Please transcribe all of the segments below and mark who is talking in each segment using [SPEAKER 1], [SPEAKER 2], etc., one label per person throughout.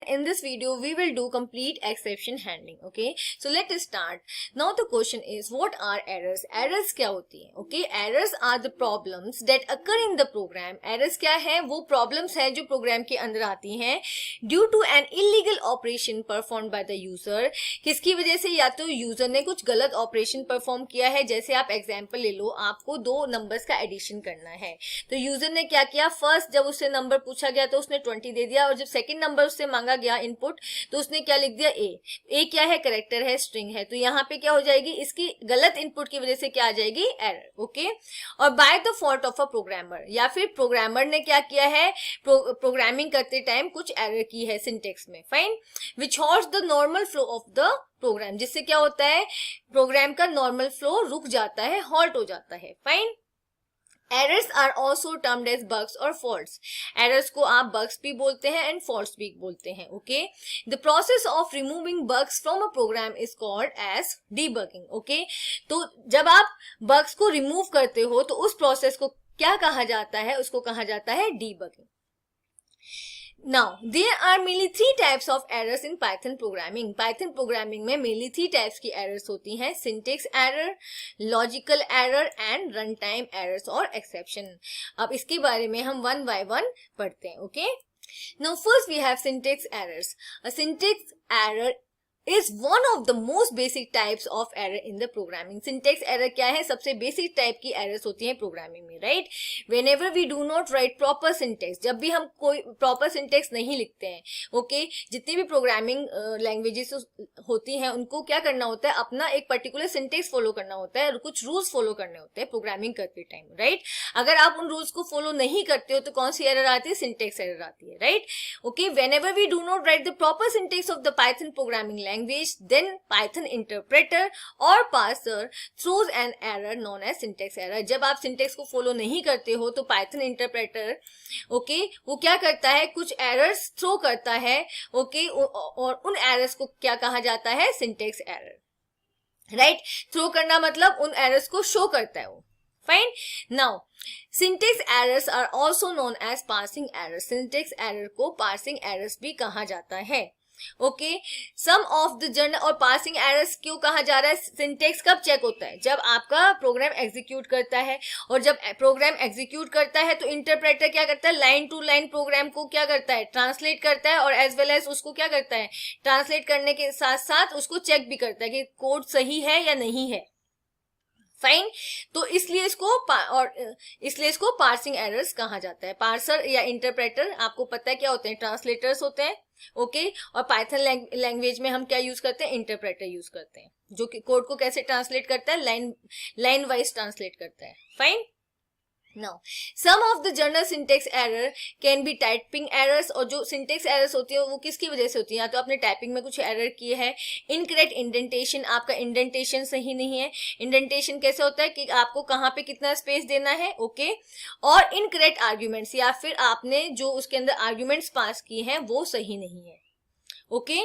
[SPEAKER 1] in this video we will do complete exception handling. Okay, so let us start. Now the question is, what are errors? Errors क्या होती है? Okay, errors are the problems that occur in the program. Errors क्या है? वो problems है जो program के अंदर आती हैं due to an illegal operation performed by the user. किसकी वजह से? या तो यूजर ने कुछ गलत ऑपरेशन परफॉर्म किया है. जैसे आप एग्जांपल ले लो, आपको दो नंबर्स का एडिशन करना है, तो यूजर ने क्या किया, फर्स्ट जब उससे नंबर पूछा गया तो उसने 20 दे दिया, और जब सेकंड नंबर उससे मांगा गया इनपुट तो उसने क्या लिख दिया, ए क्या है, कैरेक्टर है, स्ट्रिंग है. तो यहाँ पे क्या हो जाएगी, इसकी गलत इनपुट की वजह से क्या आ जाएगी, एरर. ओके, और by the fault of a programmer, या फिर प्रोग्रामर ने क्या किया है, प्रोग्रामिंग करते टाइम कुछ एरर की है सिंटेक्स में. Fine, which halts the normal flow of the program, जिससे क्या होता है, प्रोग्राम का नॉर्मल फ्लो रुक जाता है, हॉल्ट हो जाता है. Fine. Errors are also termed as bugs or faults. Errors को आप bugs भी बोलते हैं and faults भी बोलते हैं. Okay, the process of removing bugs from a program is called as debugging. Okay, तो जब आप bugs को remove करते हो तो उस process को क्या कहा जाता है, उसको कहा जाता है debugging. Now, there are mainly three types of errors in Python programming. Python programming में mainly three types की errors होती हैं: syntax error, logical error and runtime errors और exception. अब इसके बारे में हम one by one पढ़ते हैं. Okay? Now, first we have syntax errors. A syntax error is one of the most basic types of error in the programming. Syntax error क्या है? सबसे basic type की errors होती हैं programming में, right? Whenever we do not write proper syntax, जब भी हम कोई proper syntax नहीं लिखते हैं, okay, जितनी भी programming languages होती हैं उनको क्या करना होता है, अपना एक particular syntax follow करना होता है और कुछ rules follow करने होते हैं programming करते time, right? अगर आप उन rules को follow नहीं करते हो तो कौन सी error आती है? Syntax error आती है, right? Okay, whenever we do not write the proper syntax of the Python programming language, then Python interpreter or parser throws an error known as syntax error. जब आप syntax को follow नहीं करते हो तो Python interpreter, okay, वो क्या करता है, कुछ errors throw करता है, okay, और उन errors को क्या कहा जाता है, syntax error, right? throw करना मतलब उन errors को show करता है वो. Fine. Now, syntax errors are also known as parsing errors. Syntax error को parsing errors भी कहा जाता है. Okay, some of the general और पासिंग एरर्स क्यों कहा जा रहा है? सिंटेक्स कब चेक होता है? जब आपका प्रोग्राम एग्जीक्यूट करता है, और जब प्रोग्राम एग्जीक्यूट करता है तो इंटरप्रेटर क्या करता है, लाइन टू लाइन प्रोग्राम को क्या करता है, ट्रांसलेट करता है, और एज वेल एज उसको क्या करता है, ट्रांसलेट करने के साथ साथ उसको चेक भी करता है कि कोड सही है या नहीं है. फाइन, तो इसलिए इसको पार्सिंग एरर्स कहा जाता है. पार्सर या इंटरप्रेटर आपको पता है क्या होते हैं, ट्रांसलेटर्स होते हैं. ओके, और पाइथन लैंग्वेज में हम क्या यूज करते हैं, इंटरप्रेटर यूज करते हैं, जो कि कोड को कैसे ट्रांसलेट करता है, लाइन वाइज ट्रांसलेट करता है. Fine. Now, some of the general syntax error can be typing errors. और जो syntax errors होती है वो किसकी वजह से होती है, या तो आपने टाइपिंग में कुछ एरर किए हैं, इनकरेक्ट इंडेंटेशन, आपका इंडेंटेशन सही नहीं है. इंडेंटेशन कैसे होता है कि आपको कहाँ पे कितना स्पेस देना है, ओके, और इनकरेक्ट आर्ग्यूमेंट्स, या फिर आपने जो उसके अंदर आर्ग्यूमेंट्स पास किए हैं वो सही नहीं है. ओके,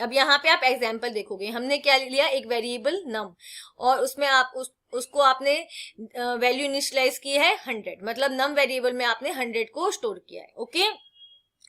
[SPEAKER 1] अब यहाँ पे आप एग्जाम्पल देखोगे, हमने क्या लिया, एक वेरिएबल नम, और उसमें आप उसको आपने वैल्यू इनिशियलाइज की है 100, मतलब नम वेरिएबल में आपने 100 को स्टोर किया है. ओके,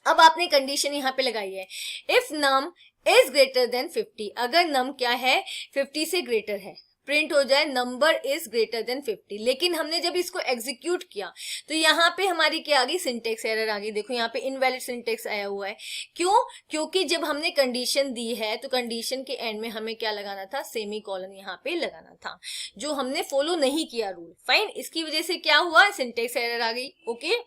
[SPEAKER 1] अब आपने कंडीशन यहाँ पे लगाई है, if num is greater than 50, अगर नम क्या है, 50 से ग्रेटर है, प्रिंट हो जाए नंबर इज ग्रेटर देन 50. लेकिन हमने जब इसको एग्जीक्यूट किया तो यहाँ पे हमारी क्या आ गई, सिंटेक्स एरर आ गई. देखो यहाँ पे इनवैलिड सिंटेक्स आया हुआ है. क्यों? क्योंकि जब हमने कंडीशन दी है तो कंडीशन के एंड में हमें क्या लगाना था, सेमी कॉलन यहाँ पे लगाना था, जो हमने फॉलो नहीं किया रूल. फाइन, इसकी वजह से क्या हुआ, सिंटेक्स एरर आ गई. ओके,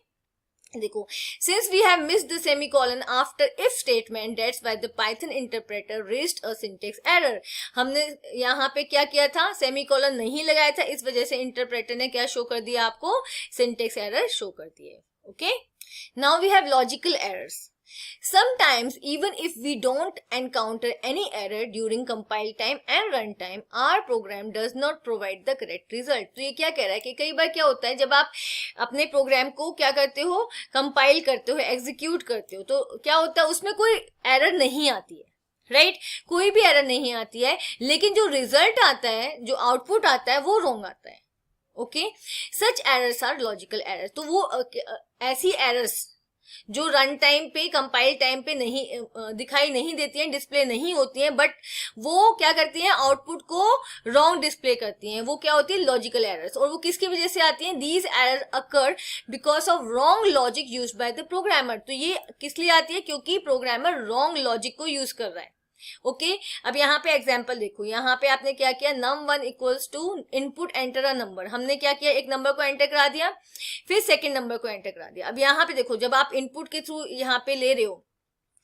[SPEAKER 1] देखो, since we have missed the semicolon after if statement, that's why the Python interpreter raised a syntax error. हमने यहाँ पे क्या किया था, सेमीकोलन नहीं लगाया था, इस वजह से इंटरप्रेटर ने क्या शो कर दिया, आपको सिंटेक्स एरर शो कर दिए. Okay, now we have logical errors. Sometimes even if we don't encounter any error during compile time and run time, our program does not provide the correct result. तो ये क्या कह रहा है कि कई बार क्या होता है, जब आप अपने प्रोग्राम को क्या करते हो, कंपाइल करते हो, एग्जीक्यूट करते हो, तो क्या होता है, उसमें कोई एरर नहीं आती है, राइट? कोई भी एरर नहीं आती है, लेकिन जो रिजल्ट आता है, जो आउटपुट आता है वो रॉन्ग आता है. Okay, such errors are logical errors. तो वो ऐसी एरर्स जो रन टाइम पे, कंपाइल टाइम पे नहीं दिखाई नहीं देती हैं, डिस्प्ले नहीं होती हैं, बट वो क्या करती हैं, आउटपुट को रॉन्ग डिस्प्ले करती हैं। वो क्या होती है, लॉजिकल एरर्स। और वो किसकी वजह से आती हैं, these error occur because of wrong logic used by the programmer. तो ये किस लिए आती है, क्योंकि प्रोग्रामर रॉन्ग लॉजिक को यूज कर रहा है। ओके अब यहाँ पे एग्जाम्पल देखो, यहाँ पे आपने क्या किया, num1 equals to input enter a number. हमने क्या किया, एक नंबर को एंटर करा दिया, फिर सेकंड नंबर को एंटर करा दिया। अब यहाँ पे देखो, जब आप इनपुट के थ्रू यहाँ पे ले रहे हो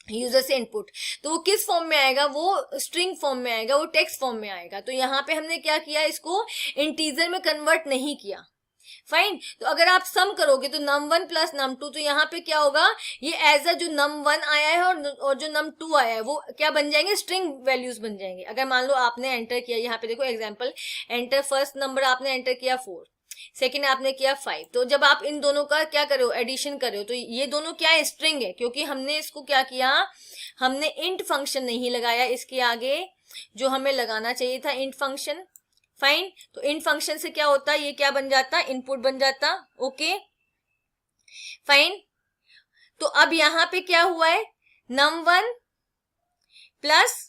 [SPEAKER 1] यूजर से इनपुट, तो वो किस फॉर्म में आएगा, वो स्ट्रिंग फॉर्म में आएगा, वो टेक्स्ट फॉर्म में आएगा। तो यहाँ पे हमने क्या किया, इसको इंटीजर में कन्वर्ट नहीं किया। फाइन। तो अगर आप सम करोगे तो num1 प्लस num2, तो यहाँ पे क्या होगा, ये एज अ जो num1 आया है और जो num2 आया है वो क्या बन जाएंगे, स्ट्रिंग वैल्यूज बन जाएंगे। अगर मान लो आपने एंटर किया, यहाँ पे देखो एग्जांपल, एंटर फर्स्ट नंबर आपने एंटर किया 4, सेकेंड आपने किया 5। तो जब आप इन दोनों का क्या करो, एडिशन करो, तो ये दोनों क्या है, स्ट्रिंग है, क्योंकि हमने इसको क्या किया, हमने इंट फंक्शन नहीं लगाया इसके आगे, जो हमें लगाना चाहिए था इंट फंक्शन। फाइन। तो इन फंक्शन से क्या होता है, ये क्या बन जाता, इनपुट बन जाता। Okay fine. तो अब यहां पे क्या हुआ है, num1 प्लस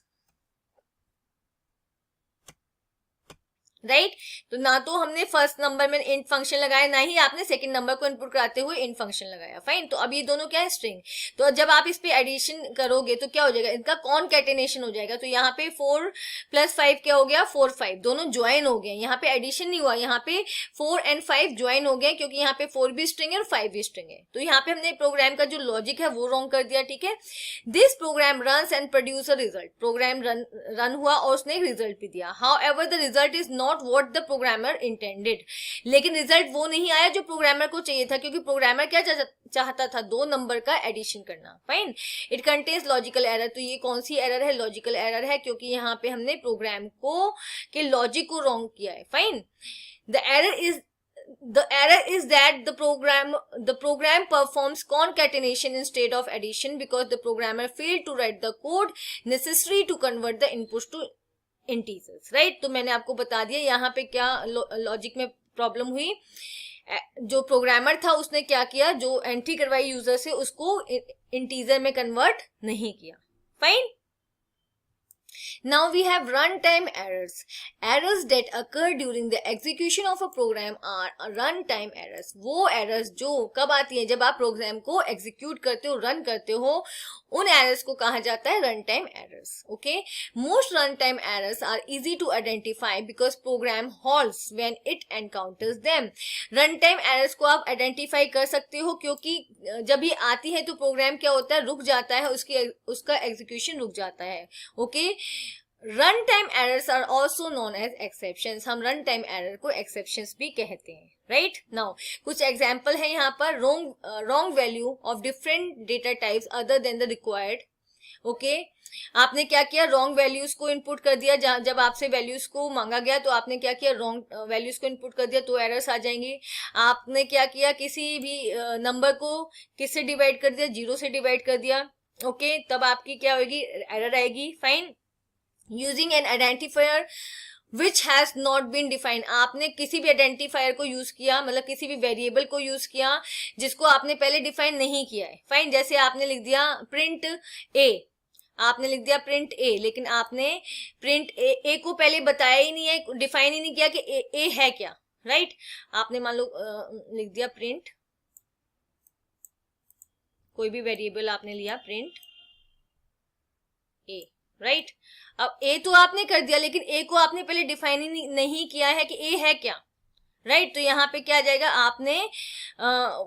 [SPEAKER 1] राइट तो ना तो हमने फर्स्ट नंबर में इंट फंक्शन लगाया, ना ही आपने सेकंड नंबर को इनपुट कराते हुए इंट फंक्शन लगाया। फाइन। तो अब ये दोनों क्या है, स्ट्रिंग। तो जब आप इस पे एडिशन करोगे तो क्या हो जाएगा, इनका कॉनकैटिनेशन हो जाएगा। तो यहाँ पे 4 प्लस 5 क्या हो गया, 4 5, दोनों ज्वाइन हो गए। यहाँ पे एडिशन नहीं हुआ, यहाँ पे 4 एंड 5 ज्वाइन हो गए, क्योंकि यहाँ पे 4 भी स्ट्रिंग है और 5 भी स्ट्रिंग है। तो यहाँ पे हमने प्रोग्राम का जो लॉजिक है वो रॉन्ग कर दिया। ठीक है, this program runs and produce a result. Program run हुआ और उसने एक रिजल्ट भी दिया। However the result is not what the programmer intended. लेकिन रिजल्ट वो नहीं आया जो प्रोग्रामर को चाहिए था, क्योंकि प्रोग्रामर क्या चाहता था, 2 नंबर का एडिशन करना। Fine. It contains logical error. तो ये कौन सी एरर है, लॉजिकल एरर है, क्योंकि यहाँ पे हमने प्रोग्राम को के लॉजिक को रॉन्ग किया है। Fine. The error is that the program performs concatenation instead of addition because the programmer failed to write the code necessary to convert the inputs to integers. right? तो मैंने आपको बता दिया यहाँ पे क्या लॉजिक में प्रॉब्लम हुई। जो प्रोग्रामर था उसने क्या किया, जो एंट्री करवाई यूजर से उसको इंटीजर में कन्वर्ट नहीं किया। Fine. Now we have runtime errors. Errors that occur during the execution of a program are runtime errors. वो errors जो कब आती है, जब आप प्रोग्राम को एग्जीक्यूट करते हो, रन करते हो, उन errors को कहा जाता है runtime errors. Okay? Most runtime errors are easy to identify because program halts when it encounters them. Runtime errors को आप identify कर सकते हो, क्योंकि जब ये आती है तो प्रोग्राम क्या होता है, रुक जाता है, उसका एग्जीक्यूशन रुक जाता है। Okay. Run time errors are also known as exceptions. हम रन टाइम एरर को एक्सेप्शंस भी कहते हैं। राइट नाउ कुछ एग्जाम्पल है यहाँ पर, wrong value of different data types other than the required. Okay आपने क्या किया, रॉन्ग वैल्यूज को इनपुट कर दिया। जब आपसे वैल्यूज को मांगा गया तो आपने क्या किया, रॉन्ग वैल्यूज को इनपुट कर दिया, तो एरर्स आ जाएंगी। आपने क्या किया, किसी भी नंबर को किससे डिवाइड कर दिया, 0 से डिवाइड कर दिया। ओके तब आपकी क्या होगी, एरर आएगी। Fine. Using an identifier which has not been defined. आपने किसी भी आइडेंटिफायर को यूज किया, मतलब किसी भी वेरिएबल को यूज किया जिसको आपने पहले डिफाइन नहीं किया है। फाइन। जैसे आपने लिख दिया प्रिंट ए, आपने लिख दिया प्रिंट ए, लेकिन आपने प्रिंट ए को पहले बताया ही नहीं है, डिफाइन ही नहीं किया कि ए है क्या। राइट आपने मान लो लिख दिया प्रिंट, कोई भी वेरिएबल आपने लिया प्रिंट ए। राइट अब ए तो आपने कर दिया, लेकिन ए को आपने पहले डिफाइन ही नहीं किया है कि ए है क्या। राइट तो यहाँ पे क्या आ जाएगा, आपने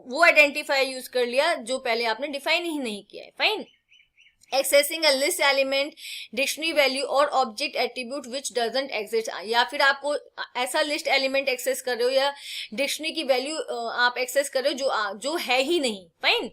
[SPEAKER 1] वो आइडेंटिफायर यूज कर लिया जो पहले आपने डिफाइन ही नहीं किया है। Fine. Accessing a list element, dictionary value और object attribute which doesn't exist. या फिर आपको ऐसा लिस्ट एलिमेंट एक्सेस कर रहे हो या डिक्शनरी की वैल्यू आप एक्सेस कर रहे हो जो है ही नहीं। Fine.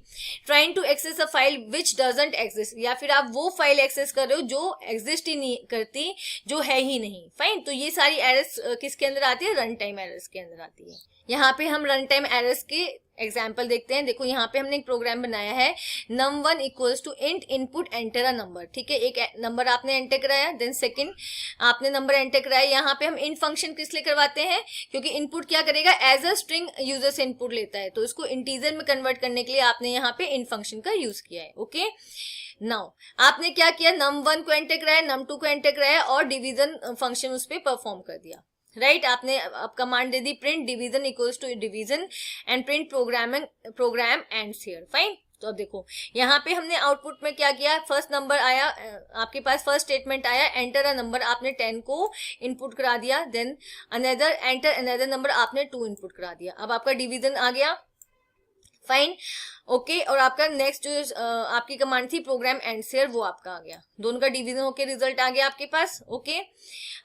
[SPEAKER 1] Trying to access a file which doesn't exist, या फिर आप वो फाइल एक्सेस कर रहे हो जो एग्जिस्ट ही नहीं करती, जो है ही नहीं। फाइन। तो ये सारी एरर्स किसके अंदर आती है, रन टाइम एरर्स के अंदर आती है। यहाँ पे हम रन टाइम एरर्स के एग्जाम्पल देखते हैं। देखो यहाँ पे हमने एक प्रोग्राम बनाया है num1 equals to int input enter a number, ठीक है। एक नंबर आपने एंटर कराया, देन सेकंड आपने नंबर एंटर कराया। यहाँ पे हम इंट फंक्शन किस लिए करवाते हैं, क्योंकि इनपुट क्या करेगा, एज अ स्ट्रिंग यूजर से इनपुट लेता है, तो इसको इंटीजर में कन्वर्ट करने के लिए आपने यहाँ पे इंट फंक्शन का यूज किया है। ओके, नाउ आपने क्या किया, num1 को एंटर कराया, num2 को एंटर कराया और डिवीजन फंक्शन उस पर परफॉर्म कर दिया, राइट। आपने अब कमांड दे दी print division equals to division and print program ends here, fine. तो अब देखो यहाँ पे हमने आउटपुट में क्या किया, फर्स्ट नंबर आया, आपके पास फर्स्ट स्टेटमेंट आया, एंटर अ नंबर, आपने 10 को इनपुट करा दिया, then another enter another number, आपने 2 इनपुट करा दिया। अब आपका डिवीजन आ गया, फाइन, ओके। और आपका नेक्स्ट जो आपकी कमांड थी प्रोग्राम एंड शेयर, वो आपका आ गया, दोनों का डिवीजन होके रिजल्ट आ गया आपके पास। ओके,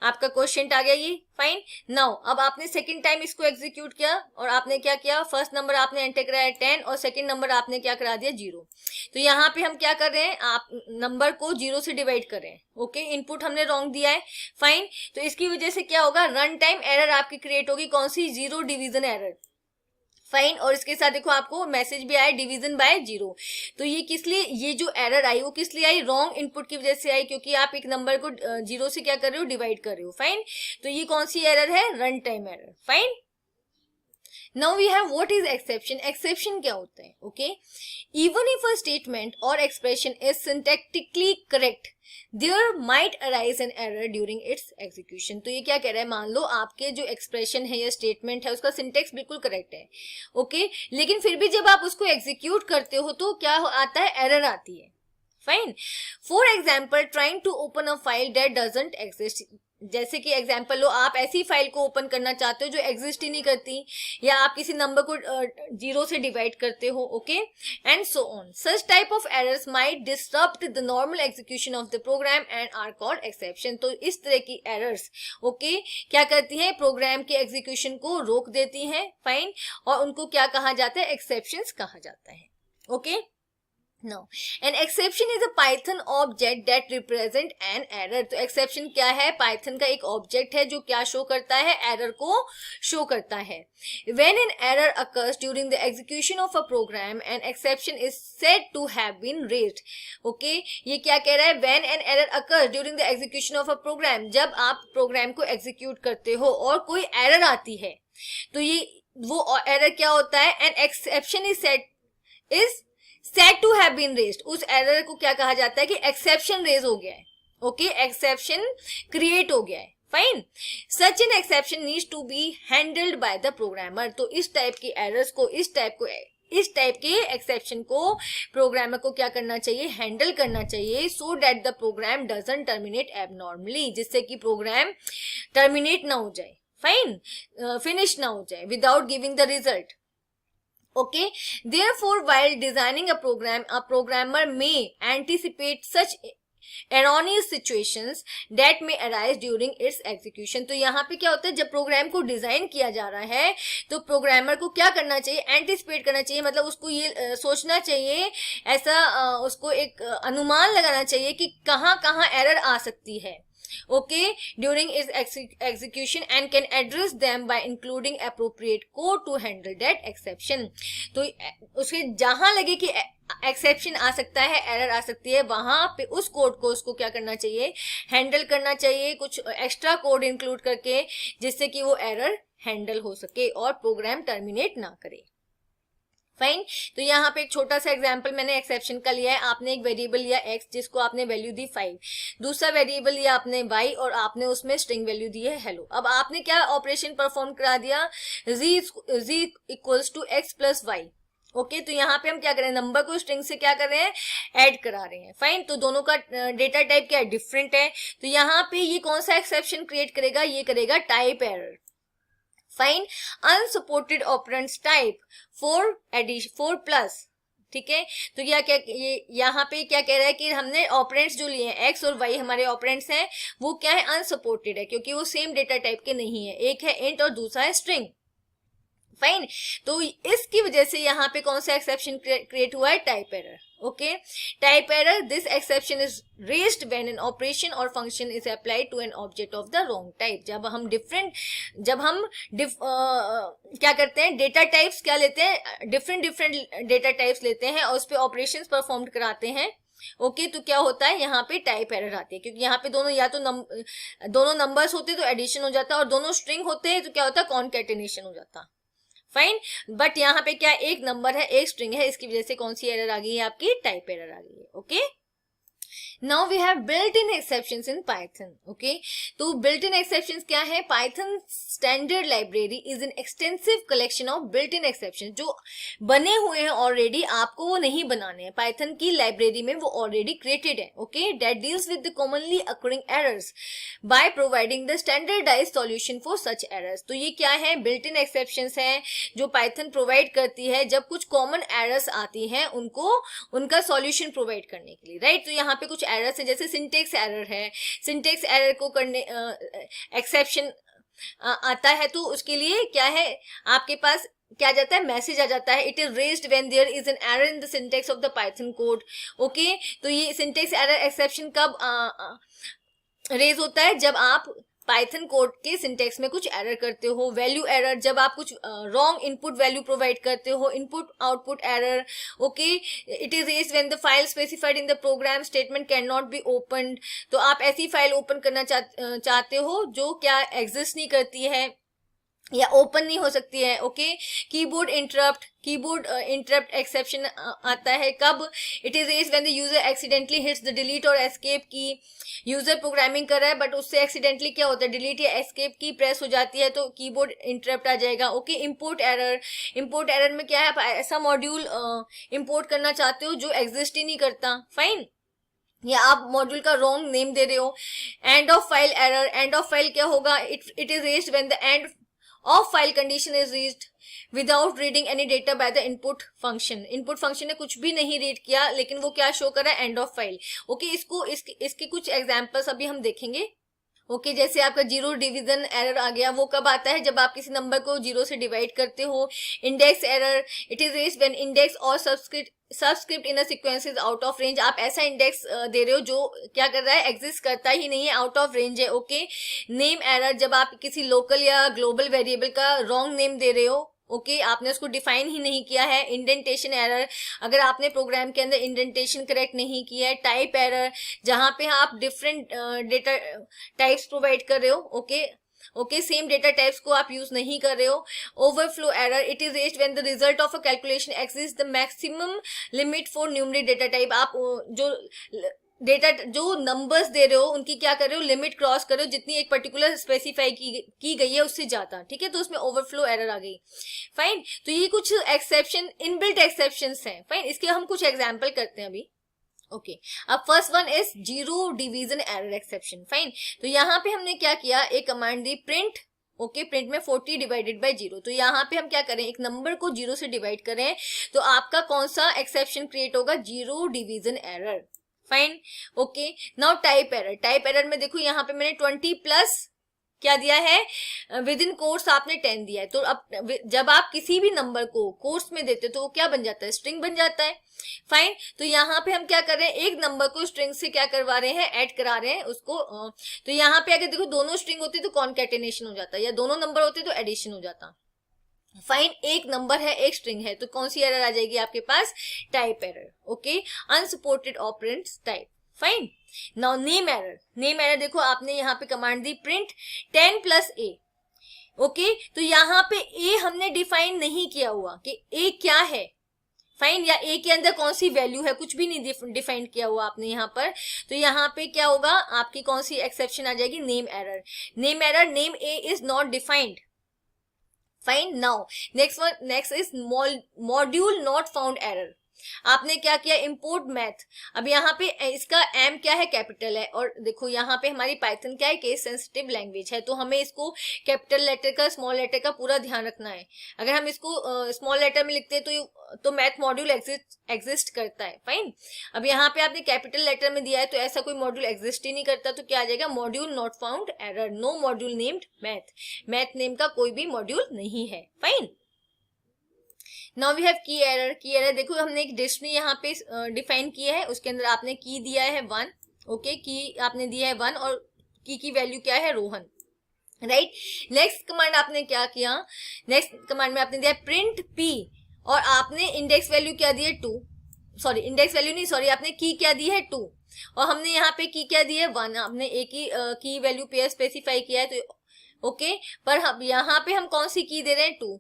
[SPEAKER 1] आपका क्वेश्चन आ गया ये, फाइन। नाउ अब आपने सेकंड टाइम इसको एग्जीक्यूट किया और आपने क्या किया, फर्स्ट नंबर आपने एंटर कराया 10 और सेकंड नंबर आपने क्या करा दिया 0। तो यहाँ पे हम क्या कर रहे हैं, आप नंबर को 0 से डिवाइड कर रहे हैं। ओके, इनपुट हमने रॉन्ग दिया है, फाइन। तो इसकी वजह से क्या होगा, रन टाइम एरर आपकी क्रिएट होगी, कौन सी, 0 डिवीजन एरर, फाइन। और इसके साथ देखो आपको मैसेज भी आया डिवीजन बाय 0। तो ये किस लिए, ये जो एरर आई वो किस लिए आई, रॉन्ग इनपुट की वजह से आई, क्योंकि आप एक नंबर को 0 से क्या कर रहे हो, डिवाइड कर रहे हो, फाइन। तो ये कौन सी एरर है, run time error, fine. Now we have what is exception. Exception क्या होता है, okay, even if a statement और expression is syntactically correct there might arise an error during its execution. तो ये क्या कह रहा है, मान लो आपके जो एक्सप्रेशन है या स्टेटमेंट है उसका सिंटेक्स बिल्कुल करेक्ट है, ओके, लेकिन फिर भी जब आप उसको एग्जीक्यूट करते हो तो क्या आता है, एरर आती है, fine. For example trying to open a file that doesn't exist, जैसे कि एग्जाम्पल लो, आप ऐसी फाइल को ओपन करना चाहते हो जो एग्जिस्ट ही नहीं करती, या आप किसी नंबर को 0 से डिवाइड करते हो, okay, and so on. Such type of errors might disturb the normal execution of the program and are called exception. तो इस तरह की एरर्स, ओके, क्या करती हैं, प्रोग्राम के एग्जीक्यूशन को रोक देती हैं, फाइन, और उनको क्या कहा जाता है, एक्सेप्शंस कहा जाता है, okay. Now, an exception is a Python object that represent an error. तो exception क्या है, Python का एक object है जो क्या show करता है, error को show करता है। When an error occurs during the execution of a program, an exception is said to have been raised. Okay, ये क्या कह रहा है, when an error occurs during the execution of a program, जब आप program को execute करते हो और कोई error आती है, तो ये वो error क्या होता है, an exception is said to have been raised। उस एरर को क्या कहा जाता है कि एक्सेप्शन रेज हो गया है, ओके, एक्सेप्शन क्रिएट हो गया है, fine. Such an exception needs to be handled by the programmer. तो इस टाइप की एरर्स को, इस टाइप के एक्सेप्शन को प्रोग्रामर को क्या करना चाहिए, हैंडल करना चाहिए, so that the program doesn't terminate abnormally, जिससे कि प्रोग्राम टर्मिनेट ना हो जाए, फाइन, फिनिश ना हो जाए without giving the result. Okay, therefore, while designing a program, a programmer may anticipate such erroneous situations that may arise during its execution। तो यहाँ पे क्या होता है, जब प्रोग्राम को डिजाइन किया जा रहा है तो प्रोग्रामर को क्या करना चाहिए, एंटिसिपेट करना चाहिए, मतलब उसको ये सोचना चाहिए, ऐसा उसको एक अनुमान लगाना चाहिए कि कहाँ कहाँ एरर आ सकती है, okay, during its execution and can address them by including appropriate code to handle that exception। तो उसके जहां लगे कि एक्सेप्शन आ सकता है, एरर आ सकती है, वहां पे उस कोड को उसको क्या करना चाहिए, हैंडल करना चाहिए, कुछ एक्स्ट्रा कोड इंक्लूड करके, जिससे कि वो एरर हैंडल हो सके और प्रोग्राम टर्मिनेट ना करे, फाइन। तो यहाँ पे एक छोटा सा एग्जांपल मैंने एक्सेप्शन का लिया है। आपने एक वेरिएबल लिया x जिसको आपने वैल्यू दी 5, दूसरा वेरिएबल लिया आपने y और आपने उसमें स्ट्रिंग वैल्यू दी है हेलो। अब आपने क्या ऑपरेशन परफॉर्म करा दिया, z equals to x plus y, okay. तो यहाँ पे हम क्या कर रहे हैं, नंबर को स्ट्रिंग से क्या कर रहे हैं, ऐड करा रहे हैं, फाइन। तो दोनों का डेटा टाइप क्या है, डिफरेंट है। तो यहाँ पे ये कौन सा एक्सेप्शन क्रिएट करेगा, ये करेगा type error, fine. Unsupported operands type 4 plus, ठीक है। तो ये यहाँ पे क्या कह रहा है कि हमने ऑपरेंड्स जो लिए हैं x और y हमारे ऑपरेंड्स हैं, वो क्या है, अनसपोर्टेड है, क्योंकि वो सेम डेटा टाइप के नहीं है, एक है इंट और दूसरा है स्ट्रिंग, फाइन। तो इसकी वजह से यहाँ पे कौन सा एक्सेप्शन क्रिएट हुआ है, type error, Okay, type error, this exception is raised when an operation or function is applied to an object of the wrong type. जब हम क्या करते हैं, डेटा टाइप्स क्या लेते हैं, डिफरेंट डेटा टाइप्स लेते हैं और उस पर ऑपरेशंस परफॉर्म कराते हैं. ओके तो क्या होता है, यहाँ पे टाइप एरर आती है, क्योंकि यहाँ पे दोनों या तो दोनों नंबर्स होते तो एडिशन हो जाता, और दोनों स्ट्रिंग होते हैं तो क्या होता है, कॉन्कैटिनेशन हो जाता. फाइन, बट यहाँ पे क्या एक नंबर है, एक स्ट्रिंग है, इसकी वजह से कौन सी एरर आ गई है, आपकी टाइप एरर आ गई है. Okay, now we have built-in exceptions in Python. Okay, तो built-in exceptions क्या है, Python standard library is an extensive collection of built-in exceptions जो बने हुए हैं already, आपको वो नहीं बनाने हैं, Python की library में वो already created है. Okay, that deals with the commonly occurring errors by providing the standardized solution for such errors. तो ये क्या है, built-in exceptions है जो Python provide करती है जब कुछ common errors आती हैं उनको उनका solution provide करने के लिए, right? तो यहाँ पे कुछ एरर्स है, जैसे सिंटेक्स एरर है, सिंटेक्स एरर को करने एक्सेप्शन आता है तो उसके लिए क्या है, आपके पास क्या जाता है, मैसेज आ जाता है, it is raised when there is an error in the syntax of the Python code. Okay, तो ये सिंटेक्स एरर एक्सेप्शन कब रेज होता है, जब आप पाइथन कोड के सिंटेक्स में कुछ एरर करते हो. वैल्यू एरर, जब आप कुछ रॉन्ग इनपुट वैल्यू प्रोवाइड करते हो, input output error. Okay, it is raised when the file specified in the program statement can not be opened. तो आप ऐसी फाइल ओपन करना चाहते हो जो क्या एग्जिस्ट नहीं करती है या ओपन नहीं हो सकती है. ओके, कीबोर्ड इंटरप्ट एक्सेप्शन आता है कब, it is raised when the user accidentally hits the delete और एस्केप की. यूजर प्रोग्रामिंग कर रहा है बट उससे एक्सीडेंटली क्या होता है, डिलीट या एस्केप की प्रेस हो जाती है तो कीबोर्ड इंटरप्ट आ जाएगा. ओके, इंपोर्ट एरर में क्या है, आप ऐसा मॉड्यूल इंपोर्ट करना चाहते हो जो एग्जिस्ट ही नहीं करता. फाइन, या आप मॉड्यूल का रॉन्ग नेम दे रहे हो. End of file error, end of file क्या होगा, it is raised when the end of file condition is reached without reading any data by the input function. input function ने कुछ भी नहीं read किया लेकिन वो क्या शो कर रहा है, एंड ऑफ फाइल. ओके, इसके कुछ एग्जांपल्स अभी हम देखेंगे. ओके, जैसे आपका जीरो डिवीजन एरर आ गया, वो कब आता है, जब आप किसी नंबर को जीरो से डिवाइड करते हो. Index error, it is raised when index और subscript in a sequence is out of range. आप ऐसा इंडेक्स दे रहे हो जो क्या कर रहा है, एग्जिस्ट करता ही नहीं है, आउट ऑफ रेंज है. ओके, नेम एरर, जब आप किसी लोकल या ग्लोबल वेरिएबल का रॉन्ग नेम दे रहे हो. ओके, आपने उसको डिफाइन ही नहीं किया है. इंडेंटेशन एरर, अगर आपने प्रोग्राम के अंदर इंडेंटेशन करेक्ट नहीं किया है. टाइप एरर, जहां पे आप डिफरेंट डेटा टाइप्स प्रोवाइड कर रहे हो. ओके, सेम डेटा टाइप्स को आप यूज नहीं कर रहे हो. Overflow error, it is raised when the result of a calculation exceeds the maximum limit for numeric data type. आप जो नंबर्स दे रहे हो उनकी क्या कर रहे हो, लिमिट क्रॉस कर रहे हो, जितनी एक पर्टिकुलर स्पेसिफाई की गई है उससे ज्यादा. ठीक है, तो उसमें ओवरफ्लो एरर आ गई. फाइन, तो ये कुछ एक्सेप्शन, इनबिल्ट एक्सेप्शंस हैं. फाइन, इसके हम कुछ एग्जांपल करते हैं अभी. ओके, अब first one is zero division error exception. Fine, तो यहाँ पे हमने क्या किया, एक कमांड दी प्रिंट. ओके, प्रिंट में 40 डिवाइडेड बाय 0. तो यहाँ पे हम क्या करें, एक नंबर को 0 से डिवाइड करें तो आपका कौन सा एक्सेप्शन क्रिएट होगा, zero division error. Fine, okay, now type error में देखो यहाँ पे मैंने 20 प्लस क्या दिया है, विद इन कोर्स आपने 10 दिया है. तो अब जब आप किसी भी नंबर को कोर्स में देते हो तो वो क्या बन जाता है, स्ट्रिंग बन जाता है. फाइन, तो यहाँ पे हम क्या कर रहे हैं, एक नंबर को स्ट्रिंग से क्या करवा रहे हैं, ऐड करा रहे हैं उसको. तो यहाँ पे अगर देखो दोनों स्ट्रिंग होती तो कॉन्कैटिनेशन हो जाता, या दोनों नंबर होते तो एडिशन हो जाता. फाइन, एक नंबर है एक स्ट्रिंग है तो कौन सी एरर आ जाएगी आपके पास, type error. Okay, unsupported operands type. Fine, now name error देखो आपने यहाँ पे कमांड दी प्रिंट 10 प्लस ए. ओके, तो यहाँ पे ए हमने डिफाइन नहीं किया हुआ कि ए क्या है. फाइन, या ए के अंदर कौन सी वैल्यू है, कुछ भी नहीं डिफाइन किया हुआ आपने यहाँ पर. तो यहाँ पे क्या होगा, आपकी कौन सी एक्सेप्शन आ जाएगी, name error. Name A is not defined. Fine, now next is module not found error. आपने क्या किया, इंपोर्ट मैथ. अब यहाँ पे इसका एम क्या है, कैपिटल है. और देखो यहाँ पे हमारी पाइथन क्या है, केस सेंसिटिव लैंग्वेज है, तो हमें इसको कैपिटल लेटर का स्मॉल लेटर का पूरा ध्यान रखना है. अगर हम इसको स्मॉल लेटर में लिखते हैं तो मैथ मॉड्यूल एग्जिस्ट करता है. फाइन, अब यहाँ पे आपने कैपिटल लेटर में दिया है तो ऐसा कोई मॉड्यूल एग्जिस्ट ही नहीं करता. तो क्या आ जाएगा, module not found error. No module named math name का कोई भी मॉड्यूल नहीं है. Fine, now we have key error. Key error देखो, हमने एक डिक्शनरी यहाँ पे डिफाइन किया है, उसके अंदर आपने की दिया है 1, ओके, की आपने दिया है 1 और की वैल्यू क्या है, रोहन, राइट। नेक्स्ट कमांड आपने क्या किया, नेक्स्ट कमांड में आपने दिया प्रिंट पी और आपने इंडेक्स वैल्यू क्या दी है 2, सॉरी इंडेक्स वैल्यू नहीं, सॉरी आपने की क्या दी है 2 और हमने यहाँ पे की क्या दी है 1, आपने एक ही की वैल्यू पे स्पेसिफाई किया है, तो ओके। पर हम यहाँ पे हम कौन सी की दे रहे हैं 2,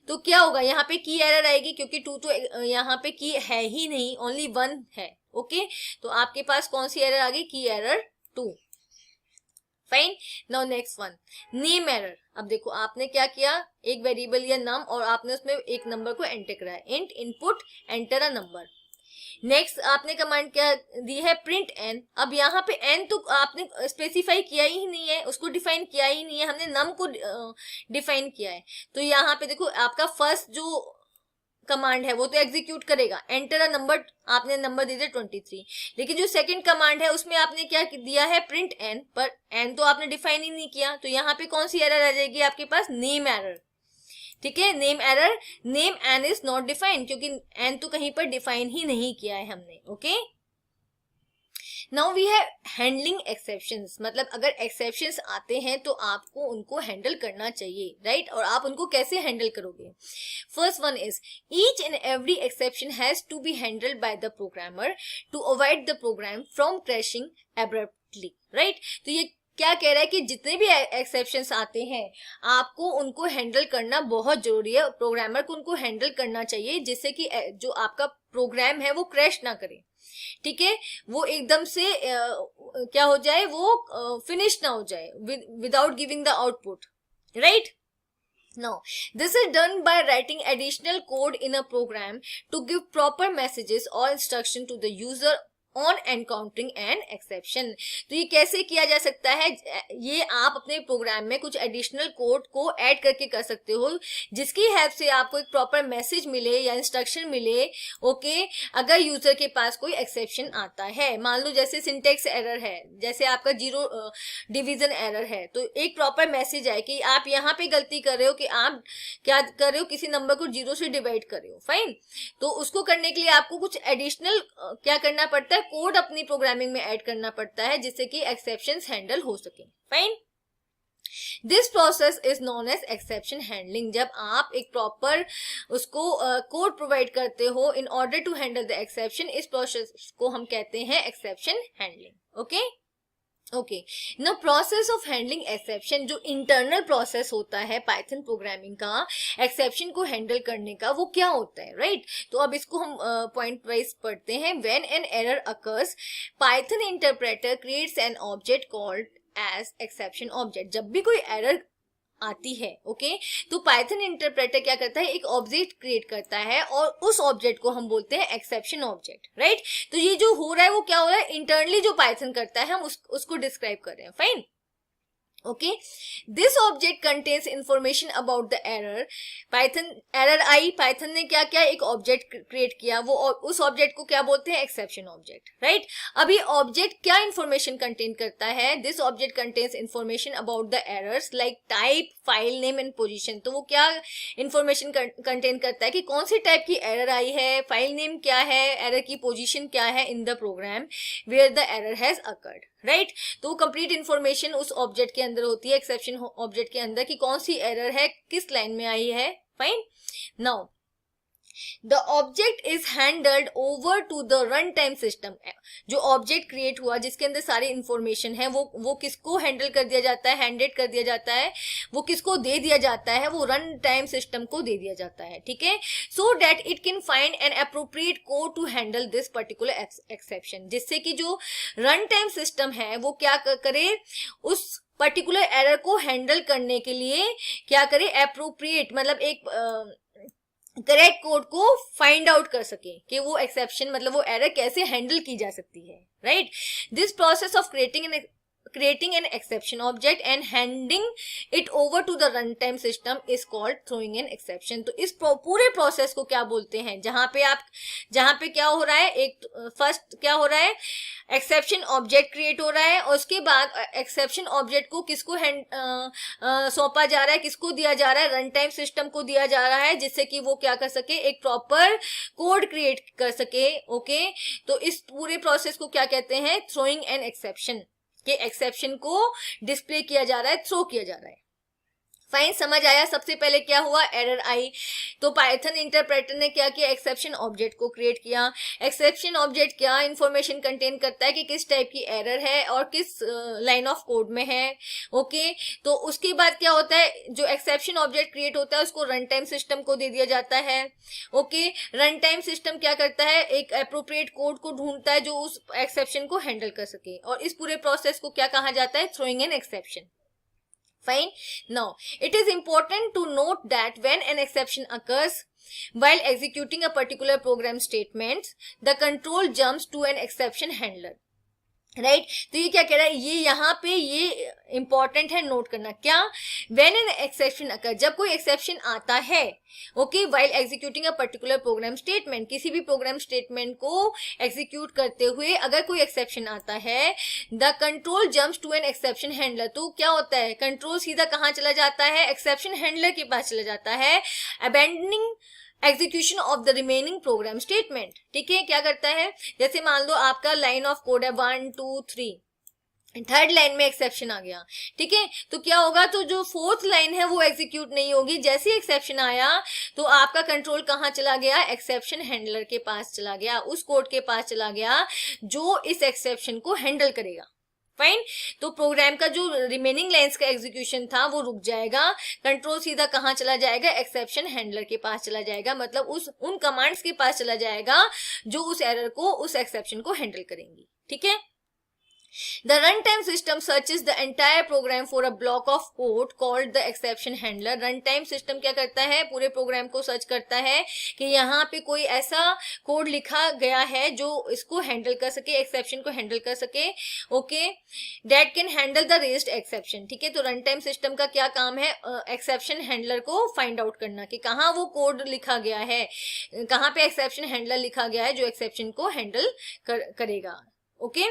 [SPEAKER 1] तो क्या होगा यहाँ पे की एरर आएगी क्योंकि 2 तो यहाँ पे की है ही नहीं, ओनली 1 है, ओके। तो आपके पास कौन सी एरर आ गई, की error 2, fine. Now next one, name error. अब देखो आपने क्या किया, एक वेरिएबल या नम और आपने उसमें एक नंबर को एंटर कराया, int input enter a number. Next आपने कमांड क्या दी है, प्रिंट एन। अब यहाँ पे एन तो आपने स्पेसिफाई किया ही नहीं है, उसको डिफाइन किया ही नहीं है, हमने नम को डिफाइन किया है। तो यहाँ पे देखो आपका फर्स्ट जो कमांड है वो तो एग्जीक्यूट करेगा, एंटर अ नंबर, आपने नंबर दे दिया 23। लेकिन जो सेकंड कमांड है उसमें आपने क्या दिया है, प्रिंट एन, पर एन तो आपने डिफाइन ही नहीं किया, तो यहाँ पे कौन सी एरर आ जाएगी आपके पास, नेम एरर, ठीक है। Name error, name N is not defined, क्योंकि एन तो कहीं पर डिफाइन ही नहीं किया है हमने, okay. Now we have handling exceptions, मतलब अगर एक्सेप्शंस आते हैं तो आपको उनको हैंडल करना चाहिए, राइट। और आप उनको कैसे हैंडल करोगे, first one is each and every exception has to be handled by the programmer to avoid the program from crashing abruptly, right. तो ये क्या कह रहा है कि जितने भी एक्सेप्शंस आते हैं आपको उनको हैंडल करना बहुत जरूरी है, प्रोग्रामर को उनको हैंडल करना चाहिए जिससे कि जो आपका प्रोग्राम है वो क्रैश ना करे, ठीक है, वो एकदम से क्या हो जाए, वो फिनिश ना हो जाए without giving the output, right. Now, this is done by writing additional code in a program to give proper messages or instruction to the user on encountering an exception. तो ये कैसे किया जा सकता है, ये आप अपने प्रोग्राम में कुछ एडिशनल कोड को ऐड करके कर सकते हो जिसकी हेल्प से आपको एक प्रॉपर मैसेज मिले या इंस्ट्रक्शन मिले, ओके। अगर यूजर के पास कोई एक्सेप्शन आता है, मान लो जैसे सिंटेक्स एरर है, जैसे आपका जीरो डिवीजन एरर है, तो एक प्रॉपर मैसेज आए कि आप यहाँ पे गलती कर रहे हो, कि आप क्या कर रहे हो, किसी नंबर को 0 से डिवाइड कर रहे हो, फाइन। तो उसको करने के लिए आपको कुछ एडिशनल क्या करना पड़ता है, कोड अपनी प्रोग्रामिंग में ऐड करना पड़ता है जिससे कि एक्सेप्शंस हैंडल हो सके, fine. This process is known as exception handling. जब आप एक प्रॉपर उसको कोड प्रोवाइड करते हो in order to handle the exception, इस प्रोसेस को हम कहते हैं exception handling, okay. Okay, now process of handling exception, जो इंटरनल प्रोसेस होता है पाइथन प्रोग्रामिंग का एक्सेप्शन को हैंडल करने का, वो क्या होता है, राइट। तो अब इसको हम पॉइंट वाइज पढ़ते हैं। When an error occurs, Python interpreter creates an object called as exception object. जब भी कोई एरर आती है, ओके, तो पाइथन इंटरप्रेटर क्या करता है, एक ऑब्जेक्ट क्रिएट करता है और उस ऑब्जेक्ट को हम बोलते हैं एक्सेप्शन ऑब्जेक्ट, राइट। तो ये जो हो रहा है वो क्या हो रहा है, इंटरनली जो पाइथन करता है हम उसको डिस्क्राइब कर रहे हैं, fine, okay. This object contains information about the error. Python error I, Python ने क्या किया, एक ऑब्जेक्ट क्रिएट किया, वो उस ऑब्जेक्ट को क्या बोलते हैं, एक्सेप्शन ऑब्जेक्ट, राइट। अभी ऑब्जेक्ट क्या इंफॉर्मेशन कंटेन करता है, this object contains information about the errors like type, file name and position. तो वो क्या इंफॉर्मेशन कंटेन करता है कि कौन सी टाइप की एरर आई है, फाइल नेम क्या है, एरर की पोजीशन क्या है in the program where the error has occurred, right. तो कंप्लीट इंफॉर्मेशन उस ऑब्जेक्ट के अंदर होती है, एक्सेप्शन ऑब्जेक्ट के अंदर, कि कौन सी एरर है, किस लाइन में आई है, fine. Now the object is handled over to the run time system. जो ऑब्जेक्ट क्रिएट हुआ जिसके अंदर सारी इंफॉर्मेशन है, वो किसको हैंडल कर दिया जाता है, हैंडेड कर दिया जाता है, वो किसको दे दिया जाता है, वो रन टाइम सिस्टम को दे दिया जाता है, ठीक है। So that it can find an appropriate code to handle this particular exception, जिससे कि जो रन टाइम सिस्टम है वो क्या करे, उस पर्टिकुलर एरर को हैंडल करने के लिए क्या करे, अप्रोप्रिएट मतलब एक करेक्ट कोड को फाइंड आउट कर सके कि वो एक्सेप्शन मतलब वो एरर कैसे हैंडल की जा सकती है, right. This process of creating creating an exception object and handing it over to the runtime system is called throwing an exception. तो इस पूरे प्रोसेस को क्या बोलते हैं, जहां पे क्या हो रहा है, एक फर्स्ट क्या हो रहा है, एक्सेप्शन ऑब्जेक्ट क्रिएट हो रहा है और उसके बाद एक्सेप्शन ऑब्जेक्ट को किसको सौंपा जा रहा है, किसको दिया जा रहा है, रन टाइम सिस्टम को दिया जा रहा है, जिससे कि वो क्या कर सके, एक प्रॉपर कोड क्रिएट कर सके. ओके, तो इस पूरे प्रोसेस को क्या कहते हैं, थ्रोइंग एन एक्सेप्शन, के एक्सेप्शन को डिस्प्ले किया जा रहा है, थ्रो किया जा रहा है. फाइन, समझ आया. सबसे पहले क्या हुआ, एरर आई, तो पाइथन इंटरप्रेटर ने क्या किया, एक्सेप्शन ऑब्जेक्ट को क्रिएट किया. एक्सेप्शन ऑब्जेक्ट क्या इंफॉर्मेशन कंटेन करता है कि किस टाइप की एरर है और किस लाइन ऑफ कोड में है. ओके, तो उसके बाद क्या होता है, जो एक्सेप्शन ऑब्जेक्ट क्रिएट होता है उसको रन टाइम सिस्टम को दे दिया जाता है. ओके, रन टाइम सिस्टम क्या करता है, एक अप्रोप्रिएट कोड को ढूंढता है जो उस एक्सेप्शन को हैंडल कर सके, और इस पूरे प्रोसेस को क्या कहा जाता है, throwing an exception. Fine. Now, it is important to note that when an exception occurs while executing a particular program statement, the control jumps to an exception handler. Right, तो ये क्या कह रहा है, ये यहाँ पे ये इंपॉर्टेंट है नोट करना. क्या, व्हेन एन एक्सेप्शन अकर, जब कोई एक्सेप्शन आता है, okay, while executing a particular program statement, किसी भी प्रोग्राम स्टेटमेंट को एग्जीक्यूट करते हुए अगर कोई एक्सेप्शन आता है, the control jumps to an exception handler, तो क्या होता है, कंट्रोल सीधा कहाँ चला जाता है, एक्सेप्शन हैंडलर के पास चला जाता है, abandoning execution of the remaining program statement. ठीक है, क्या करता है, जैसे मान लो आपका लाइन ऑफ कोड है 1 2 3, थर्ड लाइन में एक्सेप्शन आ गया. ठीक है, तो क्या होगा, तो जो फोर्थ लाइन है वो एग्जीक्यूट नहीं होगी. जैसे ही एक्सेप्शन आया तो आपका कंट्रोल कहाँ चला गया, एक्सेप्शन हैंडलर के पास चला गया, उस कोड के पास चला गया जो इस एक्सेप्शन को हैंडल करेगा. फाइन, तो प्रोग्राम का जो रिमेनिंग लाइंस का एग्जीक्यूशन था वो रुक जाएगा, कंट्रोल सीधा कहाँ चला जाएगा, एक्सेप्शन हैंडलर के पास चला जाएगा, मतलब उन कमांड्स के पास चला जाएगा जो उस एरर को, उस एक्सेप्शन को हैंडल करेंगी. ठीक है, the runtime system searches the entire program for a block of code called the exception handler. runtime system क्या करता है, पूरे प्रोग्राम को सर्च करता है कि यहाँ पे कोई ऐसा कोड लिखा गया है जो इसको हैंडल कर सके, एक्सेप्शन को हैंडल कर सके. Okay, that can handle the raised exception. ठीक है, तो runtime system का क्या काम है, एक्सेप्शन हैंडलर को फाइंड आउट करना कि कहाँ वो कोड लिखा गया है, कहाँ पे एक्सेप्शन हैंडलर लिखा गया है जो एक्सेप्शन को हैंडल करेगा. Okay,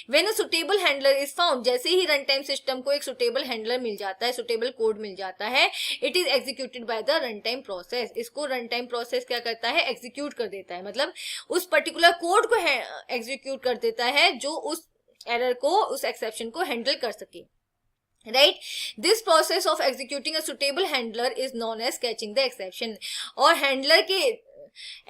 [SPEAKER 1] when a suitable handler is found, जैसे ही रन टाइम सिस्टम को एक सुटेबल हैंडलर मिल जाता है, सुटेबल कोड मिल जाता है, it is executed by the run time process. इसको रन टाइम प्रोसेस क्या करता है, एग्जीक्यूट कर देता है, मतलब उस पर्टिकुलर कोड को एग्जीक्यूट कर देता है जो उस एरर को, उस एक्सेप्शन को हैंडल कर सके. Right, this process of executing a suitable handler is known as catching the exception. और हैंडलर के,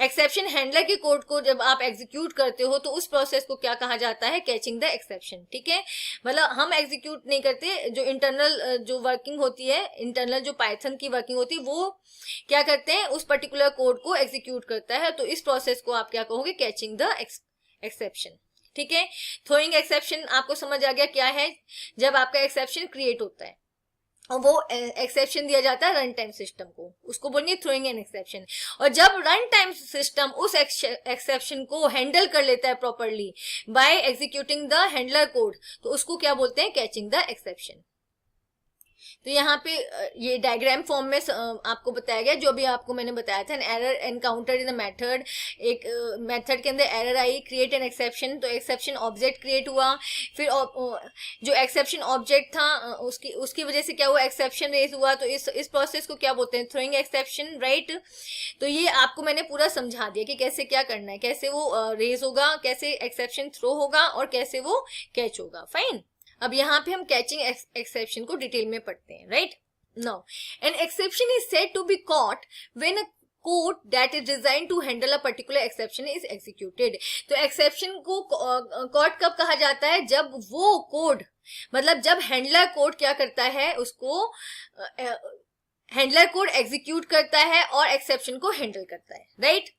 [SPEAKER 1] एक्सेप्शन हैंडलर के कोड को जब आप एग्जीक्यूट करते हो तो उस प्रोसेस को क्या कहा जाता है, कैचिंग द एक्सेप्शन. ठीक है, मतलब हम एग्जीक्यूट नहीं करते, जो इंटरनल जो वर्किंग होती है, इंटरनल जो पाइथन की वर्किंग होती है वो क्या करते हैं, उस पर्टिकुलर कोड को एग्जीक्यूट करता है. तो इस प्रोसेस को आप क्या कहोगे, कैचिंग द एक्सेप्शन. ठीक है, थ्रोइंग एक्सेप्शन आपको समझ आ गया क्या है, जब आपका एक्सेप्शन क्रिएट होता है और वो एक्सेप्शन दिया जाता है रन टाइम सिस्टम को, उसको बोलेंगे थ्रोइंग एन एक्सेप्शन. और जब रन टाइम सिस्टम उस एक्सेप्शन को हैंडल कर लेता है properly by executing the handler code, तो उसको क्या बोलते हैं, कैचिंग द एक्सेप्शन. तो यहाँ पे ये डायग्राम फॉर्म में आपको बताया गया, जो अभी आपको मैंने बताया था, an error encountered in the method, एक मेथड के अंदर error I, create an exception, तो एक्सेप्शन ऑब्जेक्ट क्रिएट हुआ, फिर जो एक्सेप्शन ऑब्जेक्ट था उसकी वजह से क्या हुआ, एक्सेप्शन रेज हुआ, तो इस प्रोसेस को क्या बोलते हैं, थ्रोइंग एक्सेप्शन. राइट, तो ये आपको मैंने पूरा समझा दिया कि कैसे क्या करना है, कैसे वो रेज होगा, कैसे एक्सेप्शन थ्रो होगा और कैसे वो कैच होगा. फाइन, अब यहाँ पे हम कैचिंग एक्सेप्शन को डिटेल में पढ़ते हैं. Right, now an exception is said to be caught when a code that is design to handle a particular exception is executed. तो एक्सेप्शन को कॉट कब कहा जाता है, जब वो कोड, मतलब जब हैंडलर कोड क्या करता है, उसको हैंडलर कोड एग्जीक्यूट करता है और एक्सेप्शन को हैंडल करता है. राइट,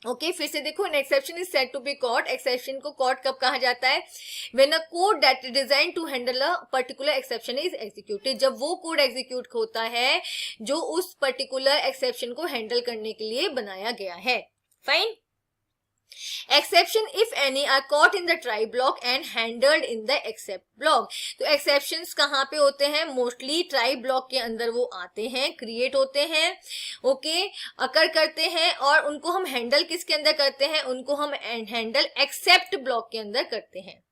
[SPEAKER 1] ओके, फिर से देखो, an exception is said to be caught. Exception को कॉट कब कहा जाता है, when a code that is design to handle a particular exception is executed. जब वो कोड एग्जीक्यूट होता है जो उस पर्टिकुलर एक्सेप्शन को हैंडल करने के लिए बनाया गया है. Fine, exception if any are caught in the try block and handled in the except block. तो एक्सेप्शंस कहाँ पे होते हैं? मोस्टली ट्राई ब्लॉक के अंदर वो आते हैं, क्रिएट होते हैं, ओके, अकर करते हैं, और उनको हम हैंडल किसके अंदर करते हैं? उनको हम हैंडल एक्सेप्ट ब्लॉक के अंदर करते हैं।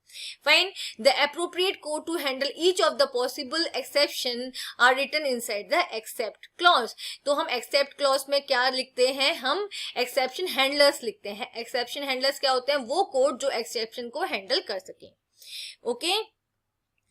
[SPEAKER 1] Fine. The appropriate code to handle each of the possible exception are written inside the except clause. तो हम except clause में क्या लिखते हैं? हम exception handlers लिखते हैं। exception handlers क्या होते हैं? वो कोड जो exception को handle कर सकें। Okay?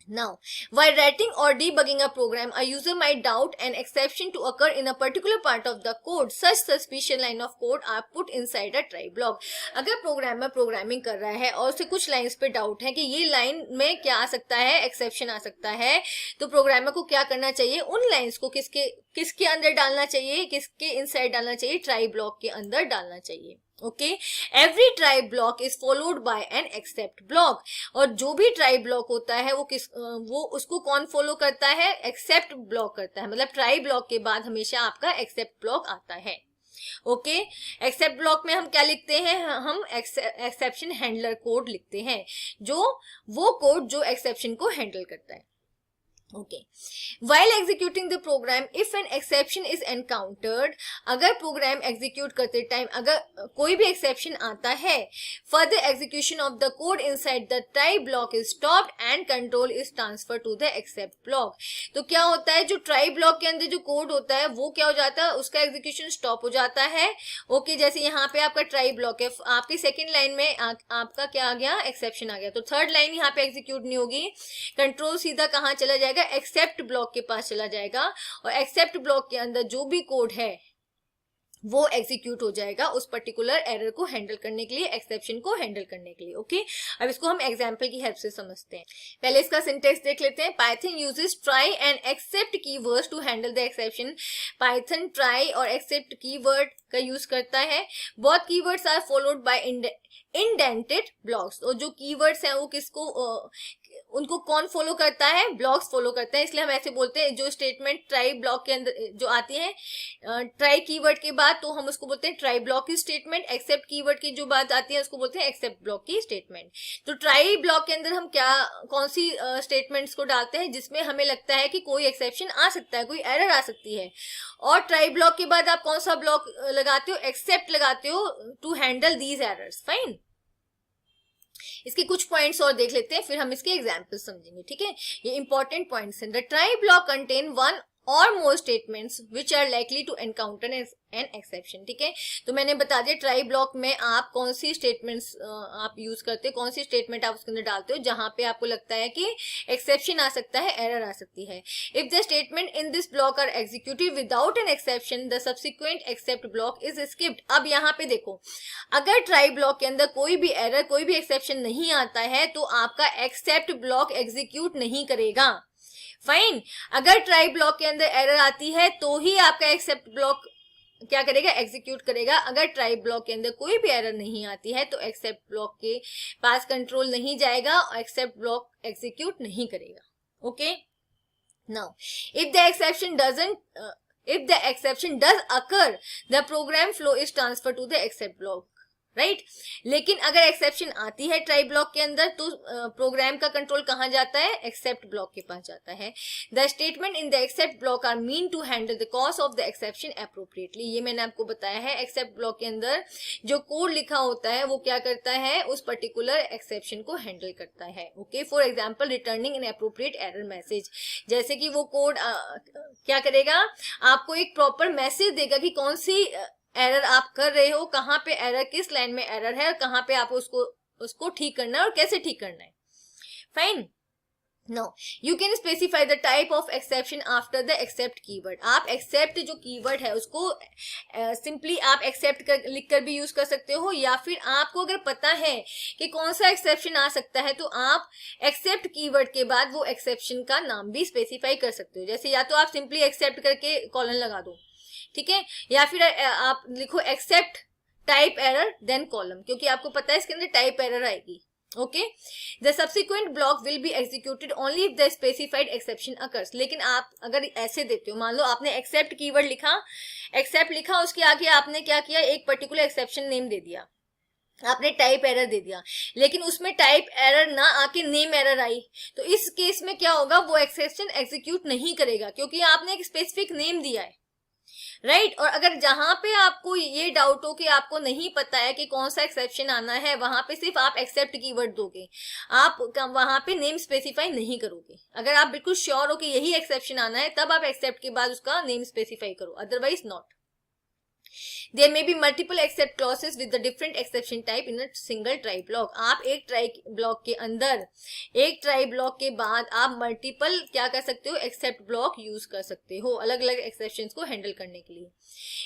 [SPEAKER 1] Now, while writing or debugging a program, a user might doubt an exception to occur in a particular part of the code. Such suspicious line of code are put inside a try block. अगर programmer programming कर रहा है और उसे कुछ lines पे doubt है कि ये लाइन में क्या आ सकता है, एक्सेप्शन आ सकता है, तो प्रोग्रामर को क्या करना चाहिए? उन लाइंस को किसके अंदर डालना चाहिए? किसके इनसाइड डालना चाहिए? ट्राई ब्लॉक के अंदर डालना चाहिए। Okay, every try block is followed by an except block. और जो भी ट्राई ब्लॉक होता है वो उसको कौन फॉलो करता है? एक्सेप्ट ब्लॉक करता है। मतलब ट्राई ब्लॉक के बाद हमेशा आपका एक्सेप्ट ब्लॉक आता है। ओके, एक्सेप्ट ब्लॉक में हम क्या लिखते हैं? हम एक्सेप्शन हैंडलर कोड लिखते हैं, जो वो कोड जो एक्सेप्शन को हैंडल करता है। Okay. While executing the program, if an exception is encountered, अगर प्रोग्राम एग्जीक्यूट करते टाइम अगर कोई भी एक्सेप्शन आता है, further execution of the code inside the try block is stopped and control is transferred to the except block. तो क्या होता है? जो ट्राई ब्लॉक के अंदर जो कोड होता है वो क्या हो जाता है? उसका एग्जीक्यूशन स्टॉप हो जाता है। ओके, जैसे यहाँ पे आपका ट्राई ब्लॉक है, आपकी सेकेंड लाइन में आपका क्या आ गया? एक्सेप्शन आ गया, तो थर्ड लाइन यहाँ पे एग्जीक्यूट नहीं होगी। कंट्रोल सीधा कहाँ चला जाएगा? एक्सेप्ट ब्लॉक के पास चला जाएगा, और एक्सेप्ट ब्लॉक के अंदर जो भी कोड है वो एग्जीक्यूट हो जाएगा उस पर्टिकुलर एरर को हैंडल करने के लिए, एक्सेप्शन को हैंडल करने के लिए। ओके, अब इसको हम एग्जांपल की हेल्प से समझते हैं। पहले इसका सिंटेक्स देख लेते हैं। Python uses try and except keywords to handle the exception. Python try और एक्सेप्ट कीवर्ड का यूज करता है। Both keywords are followed by indented blocks. और जो कीवर्ड्स हैं वो किसको उनको कौन फॉलो करता है? ब्लॉक्स फॉलो करता है। इसलिए हम ऐसे बोलते हैं, जो स्टेटमेंट ट्राई ब्लॉक के अंदर जो आती है ट्राई कीवर्ड के बाद, तो हम उसको बोलते हैं ट्राई ब्लॉक की स्टेटमेंट। एक्सेप्ट कीवर्ड की जो बात आती है उसको बोलते हैं एक्सेप्ट ब्लॉक की स्टेटमेंट। तो ट्राई ब्लॉक के अंदर हम कौन सी स्टेटमेंट्स को डालते हैं जिसमें हमें लगता है कि कोई एक्सेप्शन आ सकता है, कोई एरर आ सकती है। और ट्राई ब्लॉक के बाद आप कौन सा ब्लॉक लगाते हो? एक्सेप्ट लगाते हो to handle these errors. Fine, इसके कुछ पॉइंट्स और देख लेते हैं, फिर हम इसके एग्जांपल समझेंगे। ठीक है, ये इंपॉर्टेंट पॉइंट्स हैं। The try block contain one or more statements which are likely to encounter an exception. ठीक है, तो मैंने बता दिया ट्राई ब्लॉक में आप कौन सी स्टेटमेंट्स आप यूज करते हो, कौन सी स्टेटमेंट आप उसके अंदर डालते हो जहां पे आपको लगता है कि एक्सेप्शन आ सकता है, एरर आ सकती है। If the statement in this block are executed without an exception, the subsequent except block is skipped. अब यहाँ पे देखो, अगर ट्राई ब्लॉक के अंदर कोई भी एरर, कोई भी एक्सेप्शन नहीं आता है तो आपका एक्सेप्ट ब्लॉक एग्जीक्यूट नहीं करेगा। फाइन, अगर ट्राई ब्लॉक के अंदर एरर आती है तो ही आपका एक्सेप्ट ब्लॉक क्या करेगा? एग्जीक्यूट करेगा। अगर ट्राई ब्लॉक के अंदर कोई भी एरर नहीं आती है तो एक्सेप्ट ब्लॉक के पास कंट्रोल नहीं जाएगा और एक्सेप्ट ब्लॉक एग्जीक्यूट नहीं करेगा। Okay, now if the exception does occur, the program flow is transfer to the except block. Right, लेकिन अगर एक्सेप्शन आती है ट्राई ब्लॉक के अंदर तो प्रोग्राम का कंट्रोल कहां जाता है? एक्सेप्ट ब्लॉक के पास जाता है। The statement in the except block are mean to handle the cause of the exception appropriately. ये मैंने आपको बताया है, एक्सेप्ट ब्लॉक के अंदर जो कोड लिखा होता है वो क्या करता है? उस पर्टिकुलर एक्सेप्शन को हैंडल करता है। Okay, for example returning an appropriate error message. जैसे कि वो कोड क्या करेगा? आपको एक प्रॉपर मैसेज देगा कि कौन सी एरर आप कर रहे हो, कहां पे एरर, किस लाइन में एरर है, और कहां पे आप उसको ठीक करना है और कैसे ठीक करना है। Fine, no you can specify the type of exception after the except keyword. आप एक्सेप्ट जो कीवर्ड है उसको सिंपली आप एक्सेप्ट लिख कर भी यूज कर सकते हो, या फिर आपको अगर पता है कि कौन सा एक्सेप्शन आ सकता है तो आप एक्सेप्ट कीवर्ड के बाद वो एक्सेप्शन का नाम भी स्पेसिफाई कर सकते हो। जैसे या तो आप सिंपली एक्सेप्ट करके कॉलन लगा दो, ठीक है, या फिर आप लिखो except type error then column, क्योंकि आपको पता है इसके अंदर टाइप एरर आएगी। Okay, the subsequent block will be executed only if the specified exception occurs. लेकिन आप अगर ऐसे देते हो, मान लो आपने एक्सेप्ट कीवर्ड लिखा, एक्सेप्ट लिखा, उसके आगे आपने क्या किया? एक पर्टिकुलर एक्सेप्शन नेम दे दिया। आपने टाइप एरर दे दिया, लेकिन उसमें टाइप एरर ना आके नेम एरर आई, तो इस केस में क्या होगा, वो एक्सेप्शन एग्जीक्यूट नहीं करेगा क्योंकि आपने एक स्पेसिफिक नेम दिया है, राइट। और अगर जहां पे आपको ये डाउट हो कि आपको नहीं पता है कि कौन सा एक्सेप्शन आना है, वहां पे सिर्फ आप एक्सेप्ट कीवर्ड दोगे, आप वहां पे नेम स्पेसिफाई नहीं करोगे। अगर आप बिल्कुल श्योर हो कि यही एक्सेप्शन आना है, तब आप एक्सेप्ट के बाद उसका नेम स्पेसिफाई करो, otherwise not. There may be multiple except clauses with the different exception type in a single try block. आप एक ट्राई ब्लॉक के अंदर, एक ट्राई ब्लॉक के बाद आप मल्टीपल क्या कर सकते हो, एक्सेप्ट ब्लॉक यूज कर सकते हो अलग अलग एक्सेप्शंस को हैंडल करने के लिए।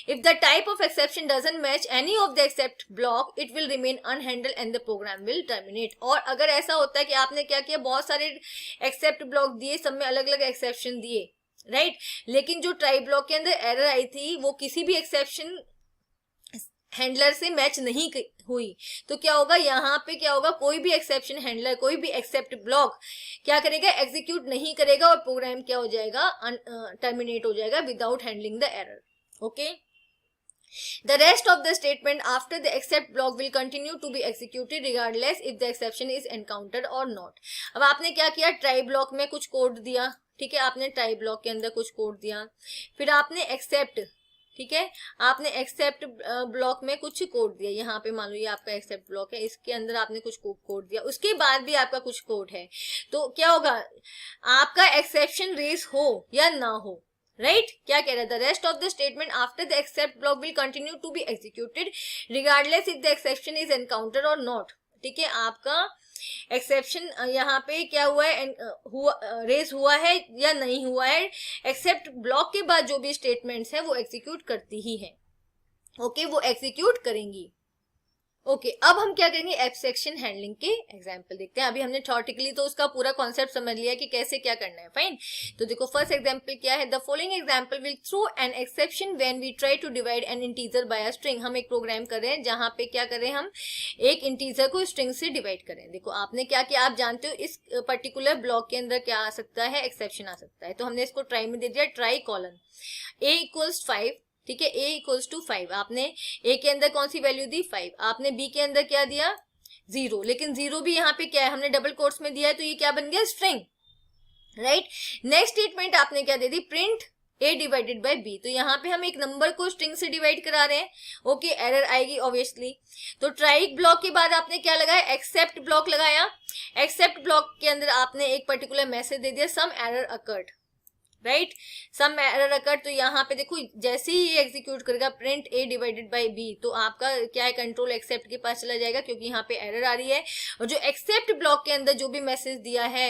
[SPEAKER 1] If the type of exception doesn't match any of the except block, it will remain unhandled and the program will terminate. और अगर ऐसा होता है कि आपने क्या किया, बहुत सारे एक्सेप्ट ब्लॉक दिए, सब में अलग अलग एक्सेप्शन दिए, राइट, लेकिन जो ट्राई ब्लॉक के अंदर एरर आई थी वो किसी भी एक्सेप्शन हैंडलर से मैच नहीं हुई, तो क्या होगा, यहाँ पे क्या होगा, कोई भी एक्सेप्शन हैंडलर, कोई भी एक्सेप्ट ब्लॉक क्या करेगा, एग्जीक्यूट नहीं करेगा और प्रोग्राम क्या हो जाएगा, टर्मिनेट हो जाएगा without handling the error. Okay, the rest of the statement after the except block will continue to be executed regardless if the exception is encountered or not. अब आपने क्या किया, ट्राई ब्लॉक में कुछ कोड दिया, ठीक है, आपने ट्राई ब्लॉक के अंदर कुछ कोड दिया, फिर आपने एक्सेप्ट, ठीक है, आपने एक्सेप्ट ब्लॉक में कुछ कोड दिया, यहाँ पे मान लो ये आपका एक्सेप्ट ब्लॉक है, इसके अंदर आपने कुछ कोड दिया, उसके बाद भी आपका कुछ कोड है, तो क्या होगा, आपका एक्सेप्शन रेस हो या ना हो, राइट, क्या कह रहा है, the rest of the statement after the except block will continue to be executed regardless if the exception is encounter or not. ठीक है, आपका एक्सेप्शन यहाँ पे क्या हुआ है, रेस हुआ है या नहीं हुआ है, एक्सेप्ट ब्लॉक के बाद जो भी स्टेटमेंट्स है वो एग्जीक्यूट करती ही है। ओके, वो एग्जीक्यूट करेंगी। ओके, अब हम क्या करेंगे, एक्सेप्शन हैंडलिंग के एग्जांपल देखते हैं। अभी हमने थ्योरेटिकली तो उसका पूरा कॉन्सेप्ट समझ लिया कि कैसे क्या करना है, फाइन। तो देखो फर्स्ट एग्जांपल क्या है, the following example will throw an exception when we try to divide an integer by a string. हम एक प्रोग्राम कर रहे हैं जहां पे क्या कर रहे हैं, हम एक इंटीजर को स्ट्रिंग से डिवाइड करें। देखो आपने क्या किया, आप जानते हो इस पर्टिकुलर ब्लॉक के अंदर क्या आ सकता है, एक्सेप्शन आ सकता है, तो हमने इसको ट्राई में दे दिया, ट्राई कॉलन a इक्वल्स 5, ठीक है, a इक्वल्स टू 5, आपने a के अंदर कौन सी वैल्यू दी, 5, आपने b के अंदर क्या दिया, 0, लेकिन 0 भी यहाँ पे क्या है, हमने डबल कोट्स में दिया है, तो ये क्या बन गया, स्ट्रिंग, राइट। नेक्स्ट स्टेटमेंट आपने क्या दे दी, print a divided by b, तो यहाँ पे हम एक नंबर को स्ट्रिंग से डिवाइड करा रहे हैं। ओके, एरर आएगी ऑब्वियसली, तो ट्राई ब्लॉक के बाद आपने क्या लगाया, एक्सेप्ट ब्लॉक लगाया, एक्सेप्ट ब्लॉक के अंदर आपने एक पर्टिकुलर मैसेज दे दिया, some error occurred, right, some error occur, तो यहाँ पे देखो जैसे ही ये एग्जीक्यूट करेगा print a divided by b, तो आपका क्या है, कंट्रोल एक्सेप्ट के पास चला जाएगा क्योंकि यहाँ पे एरर आ रही है, और जो एक्सेप्ट ब्लॉक के अंदर जो भी मैसेज दिया है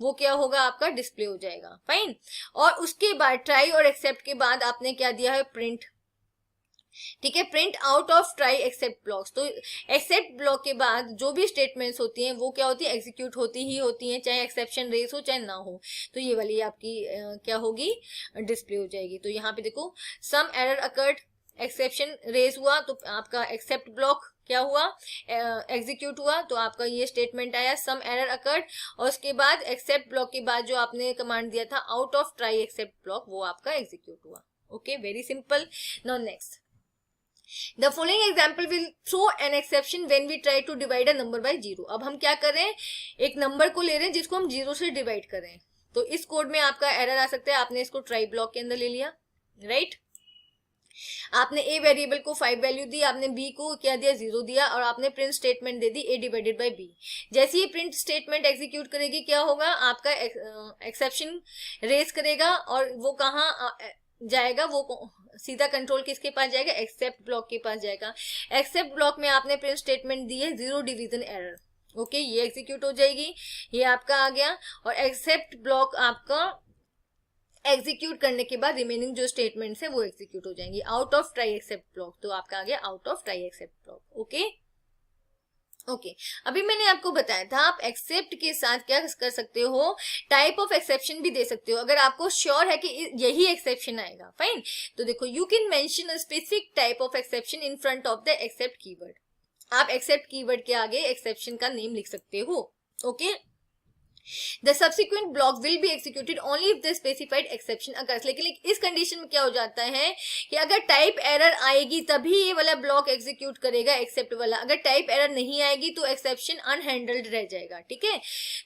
[SPEAKER 1] वो क्या होगा, आपका डिस्प्ले हो जाएगा, फाइन। और उसके बाद ट्राई और एक्सेप्ट के बाद आपने क्या दिया है, प्रिंट, ठीक है, print out of try except blocks, तो एक्सेप्ट ब्लॉक के बाद जो भी स्टेटमेंट्स होती हैं वो क्या होती है, एग्जीक्यूट होती ही होती हैं, चाहे एक्सेप्शन रेस हो चाहे ना हो, तो ये वाली आपकी क्या होगी, डिस्प्ले हो जाएगी। तो यहाँ पे देखो some error occurred, exception raise हुआ तो आपका एक्सेप्ट ब्लॉक क्या हुआ, एग्जीक्यूट हुआ, तो आपका ये स्टेटमेंट आया सम एरर अकर्ड, और उसके बाद एक्सेप्ट ब्लॉक के बाद जो आपने कमांड दिया था out of try except block, वो आपका एग्जीक्यूट हुआ। Okay, very simple. Now next, The following example will throw an exception when we try to divide a number by 0. अब हम क्या कर रहे हैं, एक नंबर को ले रहे हैं जिसको हम 0 से डिवाइड कर रहे हैं, तो इस कोड में आपका एरर आ सकता है, आपने इसको ट्राई ब्लॉक के अंदर ले लिया, राइट, आपने a वेरिएबल को 5 वैल्यू दी, आपने b को क्या दिया, 0 दिया, और आपने print statement they the a divided by b। जैसे ही प्रिंट स्टेटमेंट एग्जीक्यूट करेगी क्या होगा, आपका एक्सेप्शन रेज करेगा, और वो कहाँ जाएगा, वो सीधा कंट्रोल किसके पास जाएगा, एक्सेप्ट ब्लॉक के पास जाएगा। एक्सेप्ट ब्लॉक में आपने प्रिंट स्टेटमेंट दी है 0 डिवीजन एरर, ओके, ये एग्जीक्यूट हो जाएगी, ये आपका आ गया, और एक्सेप्ट ब्लॉक आपका एग्जीक्यूट करने के बाद रिमेनिंग जो स्टेटमेंट्स है वो एग्जीक्यूट हो जाएंगी out of try except block, तो आपका आ गया out of try except block. Okay okay, अभी मैंने आपको बताया था आप एक्सेप्ट के साथ क्या कर सकते हो, टाइप ऑफ एक्सेप्शन भी दे सकते हो, अगर आपको श्योर है कि यही एक्सेप्शन आएगा, फाइन। तो देखो you can mention a specific type of exception in front of the except keyword, आप एक्सेप्ट कीवर्ड के आगे एक्सेप्शन का नेम लिख सकते हो। Okay, The subsequent block will be executed only if the specified exception occurs. लेकिन इस condition में क्या हो जाता है कि अगर टाइप एरर आएगी तभी ये वाला ब्लॉक एग्जीक्यूट करेगा एक्सेप्ट वाला, अगर टाइप एरर नहीं आएगी तो एक्सेप्शन अनहैंडल्ड रह जाएगा, ठीक है।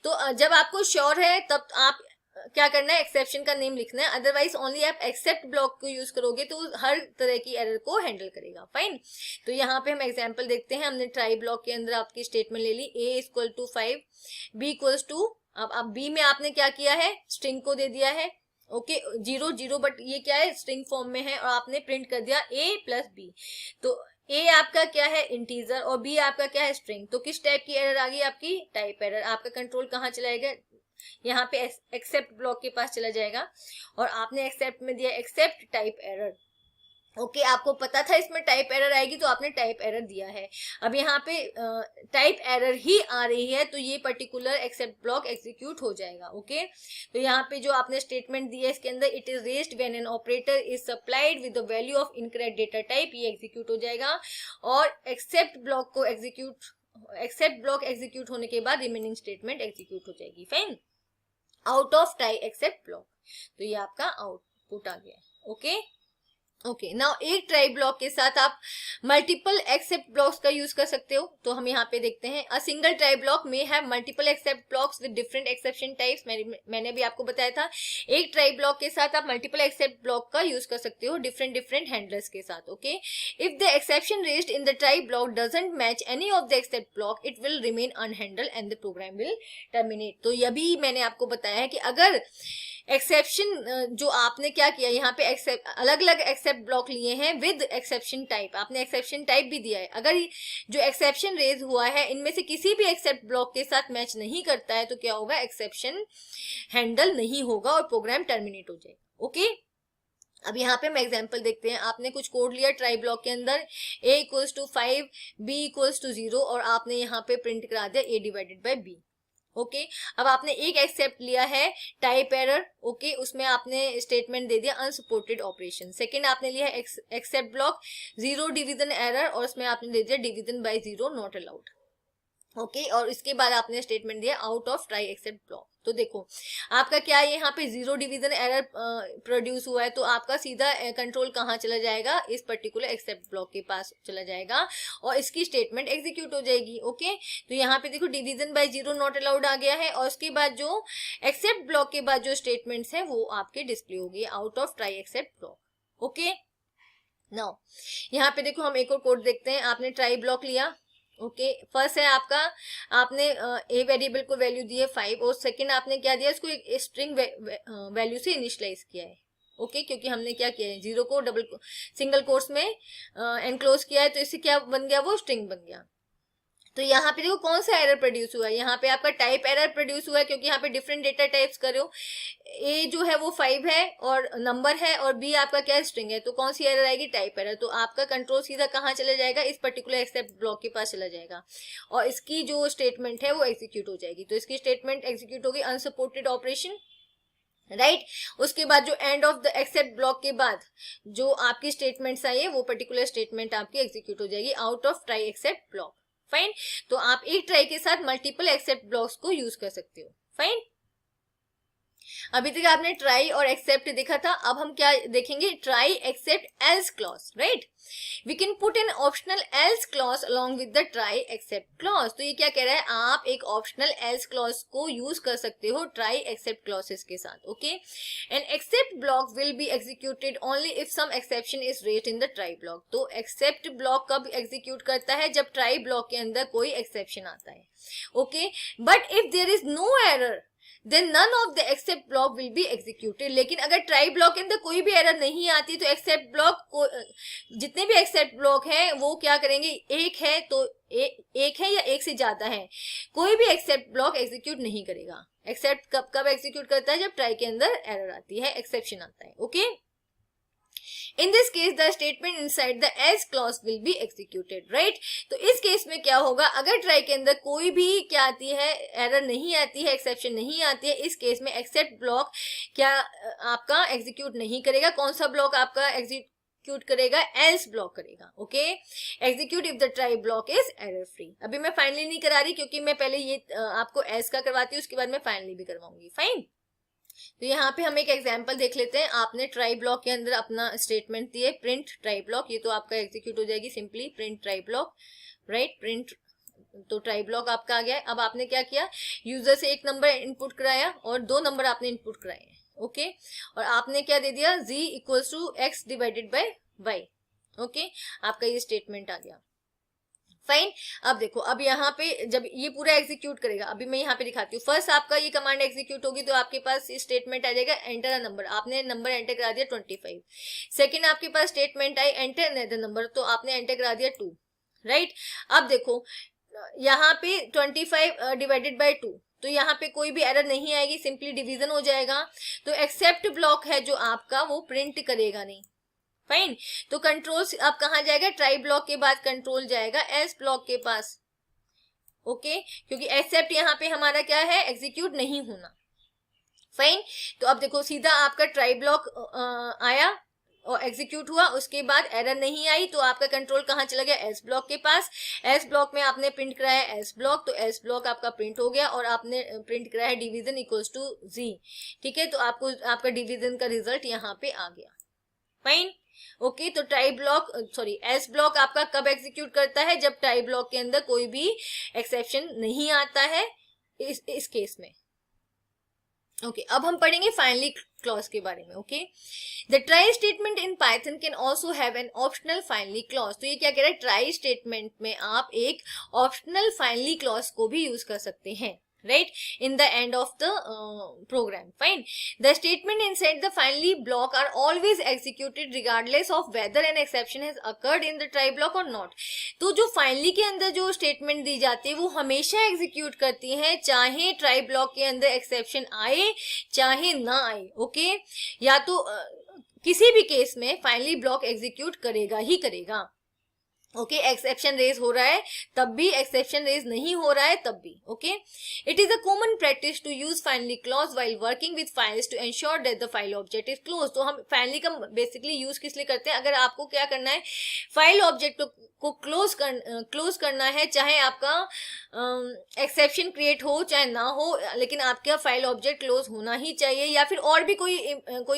[SPEAKER 1] तो जब आपको श्योर है तब आप क्या करना है, एक्सेप्शन का नेम लिखना है, अदरवाइज ओनली आप एक्सेप्ट ब्लॉक को यूज करोगे तो हर तरह की एरर को हैंडल करेगा। फाइन, तो यहाँ पे हम एग्जांपल देखते हैं। हमने ट्राई ब्लॉक के अंदर आपकी स्टेटमेंट ले ली, a equal to 5, b equals to, अब b में आपने क्या किया है, स्ट्रिंग को दे दिया है, ओके 0 0, बट ये क्या है, स्ट्रिंग फॉर्म में है, और आपने प्रिंट कर दिया a प्लस b। तो a आपका क्या है, इंटीजर, और b आपका क्या है, स्ट्रिंग। तो किस टाइप की एरर आ गई, आपकी टाइप एरर। आपका कंट्रोल कहाँ चलाएगा, यहाँ पे एक्सेप्ट ब्लॉक के पास चला जाएगा, और आपने एक्सेप्ट में दिया एक्सेप्ट टाइप एरर। ओके, आपको पता था इसमें टाइप एरर आएगी तो आपने टाइप एरर दिया है। अब यहाँ पे टाइप एरर ही आ रही है तो ये पर्टिकुलर एक्सेप्ट ब्लॉक एग्जीक्यूट हो जाएगा। ओके, तो यहाँ पे जो आपने स्टेटमेंट दी है इसके अंदर, it is raised when an operator is supplied with the value of incorrect data type, ये एग्जीक्यूट हो जाएगा। और एक्सेप्ट ब्लॉक एग्जीक्यूट होने के बाद रिमेनिंग स्टेटमेंट एग्जीक्यूट हो जाएगी। Fine, out of try except block, तो ये आपका आउटपुट आ गया। ओके ओके, नाउ एक ट्राई ब्लॉक के साथ आप मल्टीपल एक्सेप्ट ब्लॉक्स का यूज कर सकते हो। तो हम यहाँ पे देखते हैं, अ सिंगल ट्राई ब्लॉक में have multiple except blocks with different exception types. मैंने भी आपको बताया था, एक ट्राई ब्लॉक के साथ आप मल्टीपल एक्सेप्ट ब्लॉक का यूज कर सकते हो डिफरेंट हैंडलर्स के साथ। Okay, if the exception raised in the try block doesn't match any of the except block, it will remain unhandled and the program will terminate. तो यह भी मैंने आपको बताया है कि अगर एक्सेप्शन जो आपने क्या किया, यहाँ पे अलग अलग एक्सेप्ट ब्लॉक लिए हैं विद एक्सेप्शन टाइप, आपने एक्सेप्शन टाइप भी दिया है, अगर जो एक्सेप्शन रेज हुआ है इनमें से किसी भी एक्सेप्ट ब्लॉक के साथ मैच नहीं करता है तो क्या होगा, एक्सेप्शन हैंडल नहीं होगा और प्रोग्राम टर्मिनेट हो जाएगा। ओके, अब यहाँ पे हम एग्जांपल देखते हैं। आपने कुछ कोड लिया ट्राई ब्लॉक के अंदर, a equals to 5, b equals to 0, और आपने यहाँ पे प्रिंट करा दिया a divided by b। Okay, अब आपने एक एक्सेप्ट लिया है टाइप एरर, ओके, उसमें आपने स्टेटमेंट दे दिया अनसपोर्टेड ऑपरेशन। सेकंड आपने लिया है एक्सेप्ट ब्लॉक 0 डिवीजन एरर, और उसमें आपने दे दिया division bye 0 not allowed. Okay, और इसके बाद आपने स्टेटमेंट दिया out of try except block. तो देखो आपका क्या है, यहाँ पे 0 डिवीजन एरर प्रोड्यूस हुआ है, तो आपका सीधा कंट्रोल कहाँ चला जाएगा, इस पर्टिकुलर एक्सेप्ट ब्लॉक के पास चला जाएगा और इसकी स्टेटमेंट एग्जीक्यूट हो जाएगी। ओके, तो यहाँ पे देखो डिवीजन बाय 0 नॉट अलाउड आ गया है, और उसके बाद जो एक्सेप्ट ब्लॉक के बाद जो स्टेटमेंट्स है वो आपके डिस्प्ले होगी out of try except block. Okay, now यहाँ पे देखो हम एक और कोड देखते हैं। आपने ट्राई ब्लॉक लिया, ओके, फर्स्ट है आपका, आपने ए वेरिएबल को वैल्यू दी है 5, और सेकंड आपने क्या दिया, इसको एक स्ट्रिंग वैल्यू से इनिशियलाइज किया है। ओके, क्योंकि हमने क्या किया है, 0 को सिंगल कोट्स में एनक्लोज किया है, तो इससे क्या बन गया, वो स्ट्रिंग बन गया। तो यहाँ पे देखो कौन सा एरर प्रोड्यूस हुआ है, यहाँ पे आपका टाइप एरर प्रोड्यूस हुआ है, क्योंकि यहाँ पे डिफरेंट डेटा टाइप्स कर रहे हो। ए जो है वो 5 है और नंबर है, और बी आपका क्या है, स्ट्रिंग है, तो कौन सी एरर आएगी, टाइप एरर। तो आपका कंट्रोल सीधा कहाँ चला जाएगा, इस पर्टिकुलर एक्सेप्ट ब्लॉक के पास चला जाएगा, और इसकी जो स्टेटमेंट है वो एग्जीक्यूट हो जाएगी। तो इसकी स्टेटमेंट एग्जीक्यूट होगी अनसपोर्टेड ऑपरेशन, राइट। उसके बाद जो and of the except block के बाद जो आपकी स्टेटमेंट्स आई है वो पर्टिकुलर स्टेटमेंट आपकी एग्जीक्यूट हो जाएगी out of try except block. Fine, तो आप एक ट्राई के साथ मल्टीपल एक्सेप्ट ब्लॉक्स को यूज कर सकते हो। फाइन, अभी तक आपने ट्राई और एक्सेप्ट देखा था, अब हम क्या देखेंगे, try except else clause, right. We can put an optional else clause along with the try except clause. तो ये क्या कह रहा है, आप एक ऑप्शनल एल्स क्लॉज को यूज कर सकते हो ट्राई एक्सेप्ट क्लॉजेस के साथ। Okay, an except block will be executed only if some exception is raised in the try block. तो एक्सेप्ट ब्लॉक कब एग्जीक्यूट करता है, जब ट्राई ब्लॉक के अंदर कोई एक्सेप्शन आता है। Okay, but if there is no error then none of the except block will be executed। लेकिन अगर ट्राई ब्लॉक के अंदर कोई भी एरर नहीं आती तो एक्सेप्ट ब्लॉक को, जितने भी एक्सेप्ट ब्लॉक हैं वो क्या करेंगे, एक है तो एक है या एक से ज्यादा है, कोई भी एक्सेप्ट ब्लॉक एग्जीक्यूट नहीं करेगा। एक्सेप्ट कब एग्जीक्यूट करता है, जब ट्राई के अंदर एरर आती है, एक्सेप्शन आता है। Okay, In this case, the statement inside the else clause will be executed, right? तो इस केस में क्या होगा, अगर ट्राई के अंदर कोई भी क्या आती है, एरर नहीं आती है, एक्सेप्शन नहीं आती है, इस केस में एक्सेप्ट ब्लॉक क्या आपका एग्जीक्यूट नहीं करेगा। कौन सा ब्लॉक आपका एग्जीक्यूट करेगा, एल्स ब्लॉक करेगा। Okay, execute if the try block is error free. अभी मैं फाइनली नहीं करा रही क्योंकि मैं पहले ये आपको एल्स का करवाती हूँ, उसके बाद मैं फाइनली भी करवाऊंगी। फाइन, तो यहाँ पे हम एक एग्जांपल देख लेते हैं। आपने ट्राई ब्लॉक के अंदर अपना स्टेटमेंट दिए प्रिंट ट्राई ब्लॉक, ये तो आपका एग्जीक्यूट हो जाएगी simply print try block, right, print, तो ट्राई ब्लॉक आपका आ गया। अब आपने क्या किया, यूजर से एक नंबर इनपुट कराया और 2 नंबर आपने इनपुट कराए। ओके, और आपने क्या दे दिया, z equals to x divided by y। Okay, आपका ये स्टेटमेंट आ गया। फाइन, अब देखो, अब यहाँ पे जब ये पूरा एग्जीक्यूट करेगा, अभी मैं यहाँ पे दिखाती हूँ। फर्स्ट आपका ये कमांड एग्जीक्यूट होगी तो आपके पास स्टेटमेंट आ जाएगा एंटर अ नंबर, आपने नंबर एंटर करा दिया 25। सेकंड आपके पास statement I enter another number, तो आपने एंटर करा दिया 2, राइट। अब देखो यहाँ पे 25 डिवाइडेड बाय 2, तो यहाँ पे कोई भी एरर नहीं आएगी, सिंपली डिवीजन हो जाएगा। तो एक्सेप्ट ब्लॉक है जो आपका, वो प्रिंट करेगा नहीं। फाइन, तो कंट्रोल अब कहाँ जाएगा, ट्राई ब्लॉक के बाद कंट्रोल जाएगा एल्स ब्लॉक के पास। ओके, क्योंकि एक्सेप्ट यहाँ पे हमारा क्या है, एग्जीक्यूट नहीं होना। फाइन, तो अब देखो सीधा आपका ट्राई ब्लॉक आया और एग्जीक्यूट हुआ, उसके बाद एरर नहीं आई, तो आपका कंट्रोल कहाँ चला गया, एल्स ब्लॉक के पास। एल्स ब्लॉक में आपने प्रिंट कराया एल्स ब्लॉक, तो एल्स ब्लॉक आपका प्रिंट हो गया और आपने प्रिंट कराया डिवीजन इक्वल्स टू z। ठीक है, तो आपको आपका डिवीजन का रिजल्ट यहाँ पे आ गया। फाइन, ओके, तो try block sorry else block आपका कब एग्जीक्यूट करता है, जब ट्राई ब्लॉक के अंदर कोई भी एक्सेप्शन नहीं आता है, इस केस में। ओके, अब हम पढ़ेंगे फाइनली क्लॉज के बारे में। Okay, the try statement in Python can also have an optional finally clause. तो ये क्या कह रहा है, ट्राई स्टेटमेंट में आप एक ऑप्शनल फाइनली क्लॉज को भी यूज कर सकते हैं, right, in the end of the program. Fine, the statement inside the finally block are always executed regardless of whether an exception has occurred in the try block or not. तो जो finally के अंदर जो statement दी जाती है वो हमेशा execute करती है, चाहे try block के अंदर exception आए चाहे ना आए। ओके, या तो किसी भी केस में finally block execute करेगा ही करेगा। ओके, एक्सेप्शन रेज हो रहा है तब भी, एक्सेप्शन रेज नहीं हो रहा है तब भी। Okay, it is a common practice to use finally clause while working with files to ensure that the file object is close. तो हम फाइनली का बेसिकली यूज किस लिए करते हैं, अगर आपको क्या करना है, फाइल ऑब्जेक्ट को क्लोज करना है, चाहे आपका एक्सेप्शन क्रिएट हो चाहे ना हो, लेकिन आपका फाइल ऑब्जेक्ट क्लोज होना ही चाहिए। या फिर और भी कोई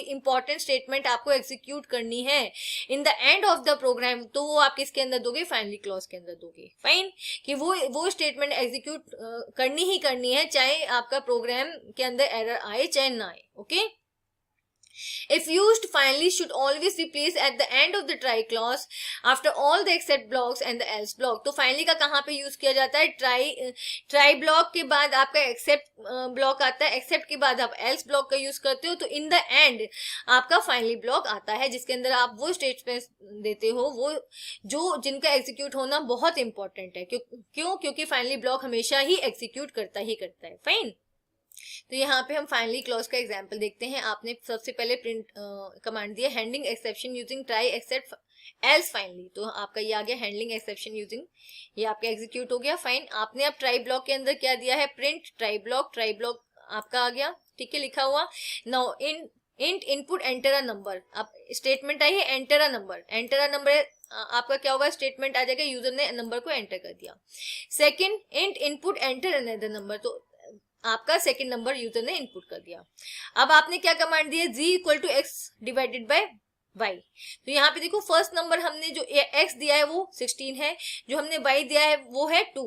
[SPEAKER 1] इंपॉर्टेंट स्टेटमेंट आपको एग्जीक्यूट करनी है in the end of the program, तो वो आप किसके अंदर दोगे, फाइनली क्लॉज के अंदर दोगे। फाइन, कि वो स्टेटमेंट एग्जीक्यूट करनी ही करनी है, चाहे आपका प्रोग्राम के अंदर एरर आए चाहे ना आए। Okay, if used finally should always be placed at the end of the try clause after all the except blocks and the else block। तो finally का कहाँ पे यूज किया जाता है, try block के बाद आपका except block आता है, except के बाद आप else block का यूज करते हो, तो in the end आपका finally block आता है जिसके अंदर आप वो स्टेटमेंट देते हो वो जो जिनका एग्जीक्यूट होना बहुत इंपॉर्टेंट है। क्यों, क्योंकि फाइनली ब्लॉक हमेशा ही एग्जीक्यूट करता है। फाइन, तो यहाँ पे हम फाइनली क्लॉज का एग्जांपल देखते हैं। आपने सबसे पहले प्रिंट कमांड दिया handling exception using try except else finally, तो आपका ये आ गया हैंडलिंग एक्सेप्शन यूजिंग, ये आपका एग्जीक्यूट हो गया। फाइन, आपने अब ट्राई ब्लॉक के अंदर क्या दिया है, प्रिंट ट्राई ब्लॉक आपका आ गया, ठीक है, लिखा हुआ। Now int input enter a number, अब स्टेटमेंट आई है एंटर अ नंबर आपका क्या होगा, स्टेटमेंट आ जाएगा, यूजर ने नंबर को एंटर कर दिया। Second, int input enter another number, तो आपका सेकंड नंबर यूजर ने इनपुट कर दिया। अब आपने क्या कमांड दी है, z equal to x divided by y। तो यहाँ पे देखो फर्स्ट नंबर हमने जो x दिया है वो 16 है, जो हमने y दिया है वो है 2।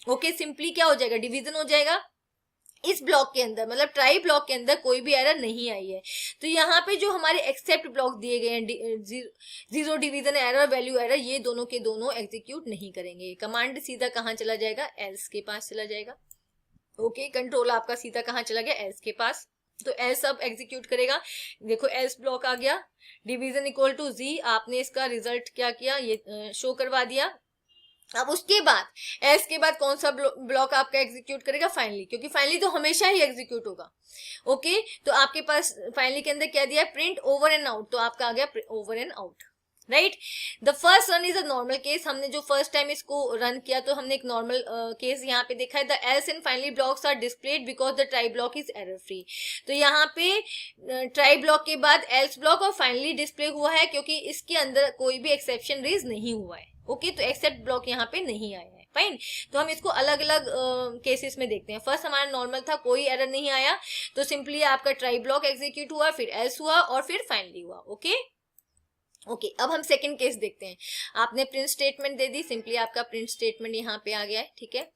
[SPEAKER 1] ओके, सिंपली क्या हो जाएगा, डिवीजन हो जाएगा। इस ब्लॉक के अंदर मतलब ट्राई ब्लॉक के अंदर कोई भी एरर नहीं आई है, तो यहाँ पे जो हमारे एक्सेप्ट ब्लॉक दिए गए हैं, zero division error, value error, ये दोनों के दोनों एग्जीक्यूट नहीं करेंगे। कमांड सीधा कहाँ चला जाएगा, एल्स के पास चला जाएगा। ओके, कंट्रोल आपका सीधा कहाँ चला गया, एल्स के पास, तो एल्स अब एग्जीक्यूट करेगा। देखो एल्स ब्लॉक आ गया, डिवीजन इक्वल टू z, आपने इसका रिजल्ट क्या किया, ये शो करवा दिया। अब उसके बाद एल्स के बाद कौन सा ब्लॉक आपका एग्जीक्यूट करेगा, फाइनली, क्योंकि फाइनली तो हमेशा ही एग्जीक्यूट होगा। ओके, तो आपके पास फाइनली के अंदर क्या दिया है, प्रिंट ओवर एंड आउट, तो आपका आ गया over and out. Right. The first run is a normal case, हमने जो फर्स्ट टाइम इसको रन किया तो हमने एक नॉर्मल केस यहाँ पे देखा है। The else and finally blocks are displayed because the try block is error free. तो यहाँ पे ट्राई ब्लॉक के बाद एल्स ब्लॉक और फाइनली डिस्प्ले हुआ है क्योंकि इसके अंदर कोई भी एक्सेप्शन रेज नहीं हुआ है। ओके, तो एक्सेप्ट ब्लॉक यहाँ पे नहीं आया है। फाइन, तो हम इसको अलग अलग केसेस में देखते हैं। फर्स्ट हमारा नॉर्मल था, कोई एरर नहीं आया, तो सिंपली आपका ट्राई ब्लॉक एग्जीक्यूट हुआ, फिर एल्स हुआ और फिर फाइनली हुआ। ओके, अब हम सेकंड केस देखते हैं। आपने प्रिंट स्टेटमेंट दे दी, सिंपली आपका प्रिंट स्टेटमेंट यहाँ पे आ गया है। ठीक है,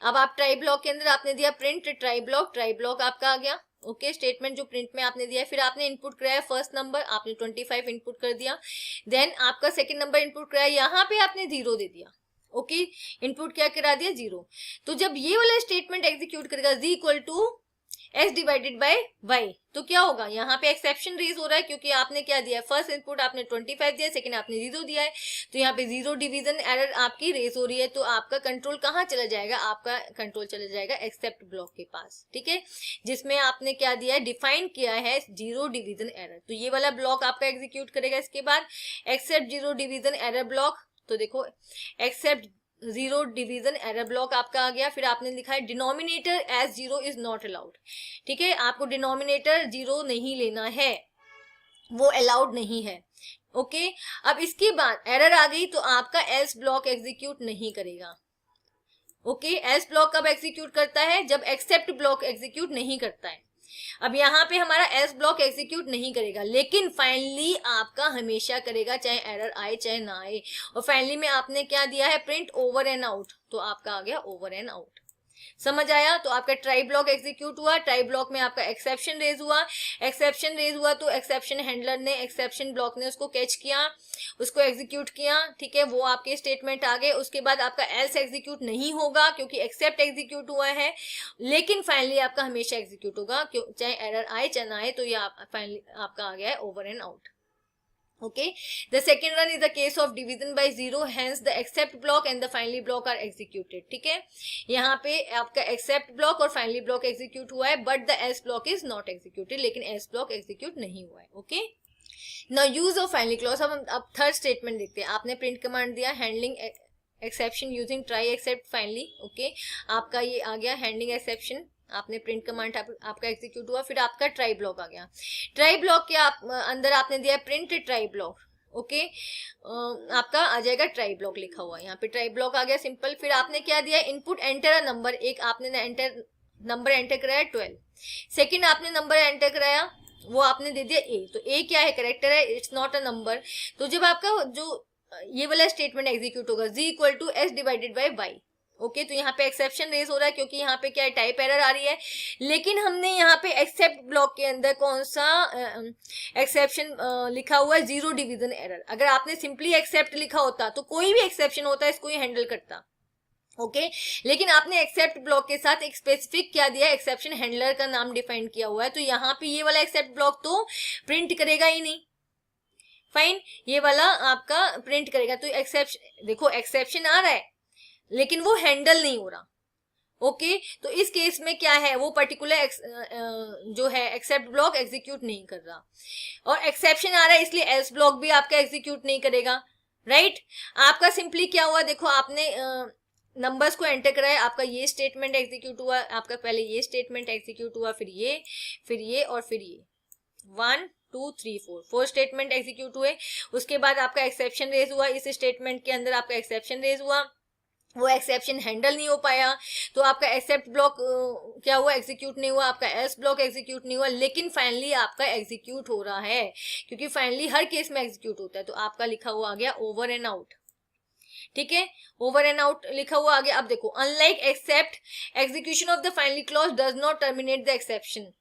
[SPEAKER 1] अब आप ट्राई ब्लॉक के अंदर आपने दिया प्रिंट ट्राई ब्लॉक आपका आ गया। ओके, स्टेटमेंट जो प्रिंट में आपने दिया है, फिर आपने इनपुट कराया फर्स्ट नंबर, आपने 25 इनपुट कर दिया। देन आपका सेकंड नंबर इनपुट कराया, यहाँ पे आपने 0 दे दिया। ओके, इनपुट क्या करा दिया, 0। तो जब ये वाला स्टेटमेंट एग्जीक्यूट करेगा z equal to x divided by y, तो क्या होगा, यहाँ पे एक्सेप्शन रेज हो रहा है क्योंकि आपने क्या दिया, फर्स्ट इनपुट आपने 25 दिया, सेकंड आपने 0 दिया है, तो यहाँ पे 0 डिवीजन एरर आपकी रेज हो रही है। तो आपका कंट्रोल कहाँ चला जाएगा, आपका कंट्रोल चला जाएगा एक्सेप्ट ब्लॉक के पास। ठीक है, जिसमें आपने क्या दिया है, डिफाइन किया है 0 डिवीजन एरर। तो ये वाला ब्लॉक आपका एग्जीक्यूट करेगा। इसके बाद एक्सेप्ट 0 डिवीजन एरर ब्लॉक, तो देखो एक्सेप्ट 0 डिवीजन एरर ब्लॉक आपका आ गया। फिर आपने लिखा है denominator as 0 is not allowed. ठीक है, आपको डिनोमिनेटर 0 नहीं लेना है, वो अलाउड नहीं है। ओके, अब इसके बाद एरर आ गई तो आपका एल्स ब्लॉक एग्जीक्यूट नहीं करेगा। ओके, एल्स ब्लॉक कब एग्जीक्यूट करता है, जब एक्सेप्ट ब्लॉक एग्जीक्यूट नहीं करता है। अब यहाँ पे हमारा एल्स ब्लॉक एग्जीक्यूट नहीं करेगा, लेकिन फाइनली आपका हमेशा करेगा, चाहे एरर आए चाहे ना आए। और फाइनली में आपने क्या दिया है, प्रिंट ओवर एंड आउट, तो आपका आ गया ओवर एंड आउट। समझ आया, तो आपका ट्राई ब्लॉक एग्जीक्यूट हुआ, ट्राई ब्लॉक में आपका एक्सेप्शन रेज हुआ, तो एक्सेप्शन हैंडलर ने, एक्सेप्शन ब्लॉक ने उसको कैच किया, उसको एग्जीक्यूट किया। ठीक है, वो आपके स्टेटमेंट आ गए। उसके बाद आपका एल्स एग्जीक्यूट नहीं होगा क्योंकि एक्सेप्ट एग्जीक्यूट हुआ है, लेकिन फाइनली आपका हमेशा एग्जीक्यूट होगा, चाहे एरर आए चाहे ना आए। तो ये फाइनली आपका आ गया है over and out. Okay, the second run is the case of division by 0, hence the accept block and the finally block are executed. ठीक है, यहाँ पे आपका accept block और finally block execute हुआ है, but the else block is not executed, लेकिन else block execute नहीं हुआ है। Okay, now use of finally clause। अब थर्ड स्टेटमेंट देखते हैं। आपने प्रिंट कमांड दिया handling exception using try except finally. Okay, आपका ये आ गया हैंडलिंग एक्सेप्शन, आपने प्रिंट कमांड आपका एग्जीक्यूट हुआ, फिर आपका ट्राई ब्लॉक आ गया। ट्राई ब्लॉक के अंदर आपने दिया प्रिंट ट्राई ब्लॉक। ओके, आपका आ जाएगा ट्राई ब्लॉक लिखा हुआ, यहाँ पे ट्राई ब्लॉक आ गया सिंपल। फिर आपने क्या दिया, इनपुट एंटर अ नंबर, एक आपने नंबर एंटर कराया 12, सेकंड आपने नंबर एंटर कराया, वो आपने दे दिया a, तो a क्या है, करेक्टर है, इट्स नॉट अ नंबर। तो जब आपका जो ये वाला स्टेटमेंट एग्जीक्यूट होगा, z equal to x divided by y। Okay, तो यहाँ पे एक्सेप्शन रेज हो रहा है क्योंकि यहाँ पे क्या है, टाइप एरर आ रही है, लेकिन हमने यहाँ पे एक्सेप्ट ब्लॉक के अंदर कौन सा एक्सेप्शन लिखा हुआ है, 0 डिवीजन एरर। अगर आपने सिंपली एक्सेप्ट लिखा होता तो कोई भी एक्सेप्शन होता है इसको ही हैंडल करता। ओके, लेकिन आपने एक्सेप्ट ब्लॉक के साथ एक स्पेसिफिक क्या दिया, एक्सेप्शन हैंडलर का नाम डिफाइन किया हुआ है, तो यहाँ पे ये वाला एक्सेप्ट ब्लॉक तो प्रिंट करेगा ही नहीं। फाइन, ये वाला आपका प्रिंट करेगा। तो एक्सेप्शन देखो, एक्सेप्शन आ रहा है लेकिन वो हैंडल नहीं हो रहा। ओके, तो इस केस में क्या है, वो पर्टिकुलर जो है एक्सेप्ट ब्लॉक एग्जीक्यूट नहीं कर रहा, और एक्सेप्शन आ रहा है इसलिए एल्स ब्लॉक भी आपका एग्जीक्यूट नहीं करेगा। राइट, आपका सिंपली क्या हुआ, देखो आपने नंबर्स को एंटर कराया, आपका ये स्टेटमेंट एग्जीक्यूट हुआ, आपका पहले ये स्टेटमेंट एग्जीक्यूट हुआ, फिर ये और फिर ये 1 2 3 4 स्टेटमेंट एग्जीक्यूट हुए। उसके बाद आपका एक्सेप्शन रेज हुआ, इस स्टेटमेंट के अंदर आपका एक्सेप्शन रेज हुआ, वो एक्सेप्शन हैंडल नहीं हो पाया, तो आपका एक्सेप्ट ब्लॉक क्या हुआ, एग्जीक्यूट नहीं हुआ, आपका एल्स ब्लॉक एग्जीक्यूट नहीं हुआ, लेकिन फाइनली आपका एग्जीक्यूट हो रहा है क्योंकि फाइनली हर केस में एग्जीक्यूट होता है। तो आपका लिखा हुआ आ गया ओवर एंड आउट। ठीक है, ओवर एंड आउट लिखा हुआ आ गया। अब देखो, unlike except execution of the finally clause does not terminate the exception.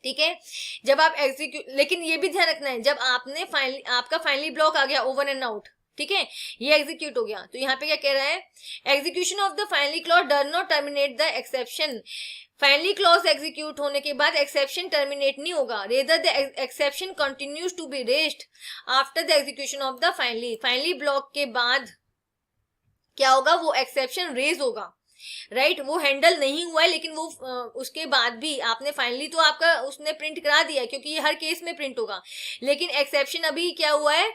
[SPEAKER 1] ठीक है, जब आप एग्जीक्यूट, लेकिन ये भी ध्यान रखना है, जब आपने फाइनली आपका फाइनली ब्लॉक आ गया ओवर एंड आउट, ठीक है, ये एग्जीक्यूट हो गया, तो यहाँ पे क्या कह रहा है, execution of the finally clause does not terminate the exception. Finally clause execute होने के बाद एक्सेप्शन टर्मिनेट नहीं होगा, rather the exception continues to be raised after the execution of the finally block के बाद क्या होगा, वो एक्सेप्शन रेज होगा। राइट, वो हैंडल नहीं हुआ है, लेकिन वो उसके बाद भी आपने फाइनली तो आपका उसने प्रिंट करा दिया क्योंकि ये हर केस में प्रिंट होगा, लेकिन एक्सेप्शन अभी क्या हुआ है,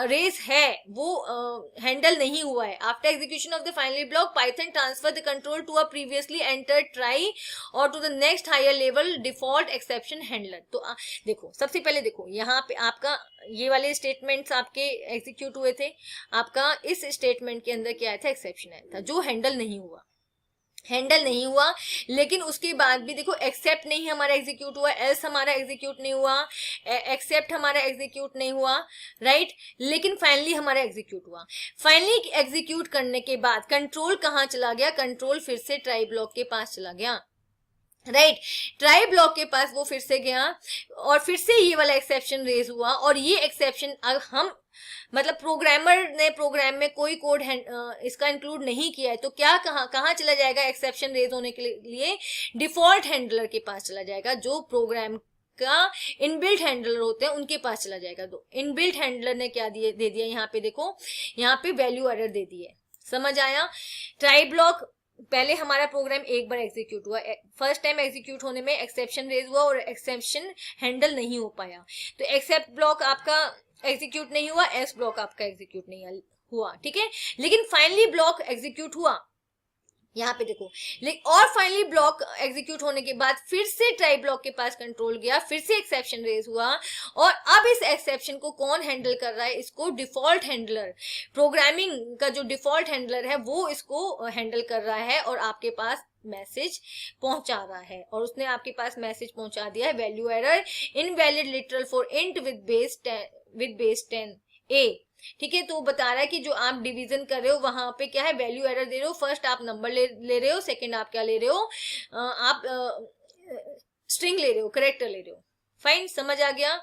[SPEAKER 1] रेस है, वो हैंडल नहीं हुआ है। After execution of the finally block Python transfer the control to a previously enter try or to the next higher level default exception handler. तो देखो, सबसे पहले देखो यहाँ पे आपका ये वाले स्टेटमेंट्स आपके एग्जीक्यूट हुए थे, आपका इस स्टेटमेंट के अंदर क्या आया था, एक्सेप्शन आया था जो हैंडल नहीं हुआ, लेकिन उसके बाद भी देखो एक्सेप्ट नहीं हमारा एग्जीक्यूट हुआ, एल्स हमारा एग्जीक्यूट नहीं हुआ, एक्सेप्ट हमारा एग्जीक्यूट नहीं हुआ, राइट, लेकिन फाइनली हमारा एग्जीक्यूट हुआ। फाइनली एग्जीक्यूट करने के बाद कंट्रोल कहाँ चला गया, कंट्रोल फिर से ट्राई ब्लॉक के पास चला गया, राइट, ट्राई ब्लॉक के पास वो फिर से गया और फिर से ये वाला एक्सेप्शन रेज हुआ। और ये एक्सेप्शन अब हम मतलब प्रोग्रामर ने प्रोग्राम में कोई कोड इसका इंक्लूड नहीं किया है, तो क्या कहाँ चला जाएगा, एक्सेप्शन रेज होने के लिए डिफॉल्ट हैंडलर के पास चला जाएगा, जो प्रोग्राम का इनबिल्ट हैंडलर होते हैं उनके पास चला जाएगा। तो इनबिल्ट हैंडलर ने क्या दे दिया, यहाँ पे देखो, यहाँ पे वैल्यू एरर दे दी है, समझ आया। ट्राई ब्लॉक पहले हमारा प्रोग्राम एक बार एग्जीक्यूट हुआ, फर्स्ट टाइम एग्जीक्यूट होने में एक्सेप्शन रेज हुआ और एक्सेप्शन हैंडल नहीं हो पाया, तो एक्सेप्ट ब्लॉक आपका एग्जीक्यूट नहीं हुआ, एस ब्लॉक आपका एग्जीक्यूट नहीं हुआ, ठीक है, लेकिन फाइनली ब्लॉक एग्जीक्यूट हुआ यहाँ पे देखो। और फाइनली ब्लॉक एग्जीक्यूट होने के बाद फिर से ट्राई ब्लॉक के पास कंट्रोल गया, फिर से एक्सेप्शन रेज हुआ और अब इस एक्सेप्शन को कौन हैंडल कर रहा है, इसको डिफॉल्ट हैंडलर, प्रोग्रामिंग का जो डिफॉल्ट हैंडलर है वो इसको हैंडल कर रहा है और आपके पास मैसेज पहुंचा रहा है। और उसने आपके पास मैसेज पहुंचा दिया है, value error invalid literal for int with base 10 ए, ठीक है। तो बता रहा है कि जो आप डिवीजन कर रहे हो वहां पे क्या है, वैल्यू एरर दे रहे हो, फर्स्ट आप नंबर ले रहे हो, सेकंड आप क्या ले रहे हो, आप स्ट्रिंग ले रहे हो, करेक्टर ले रहे हो, फाइन, समझ आ गया,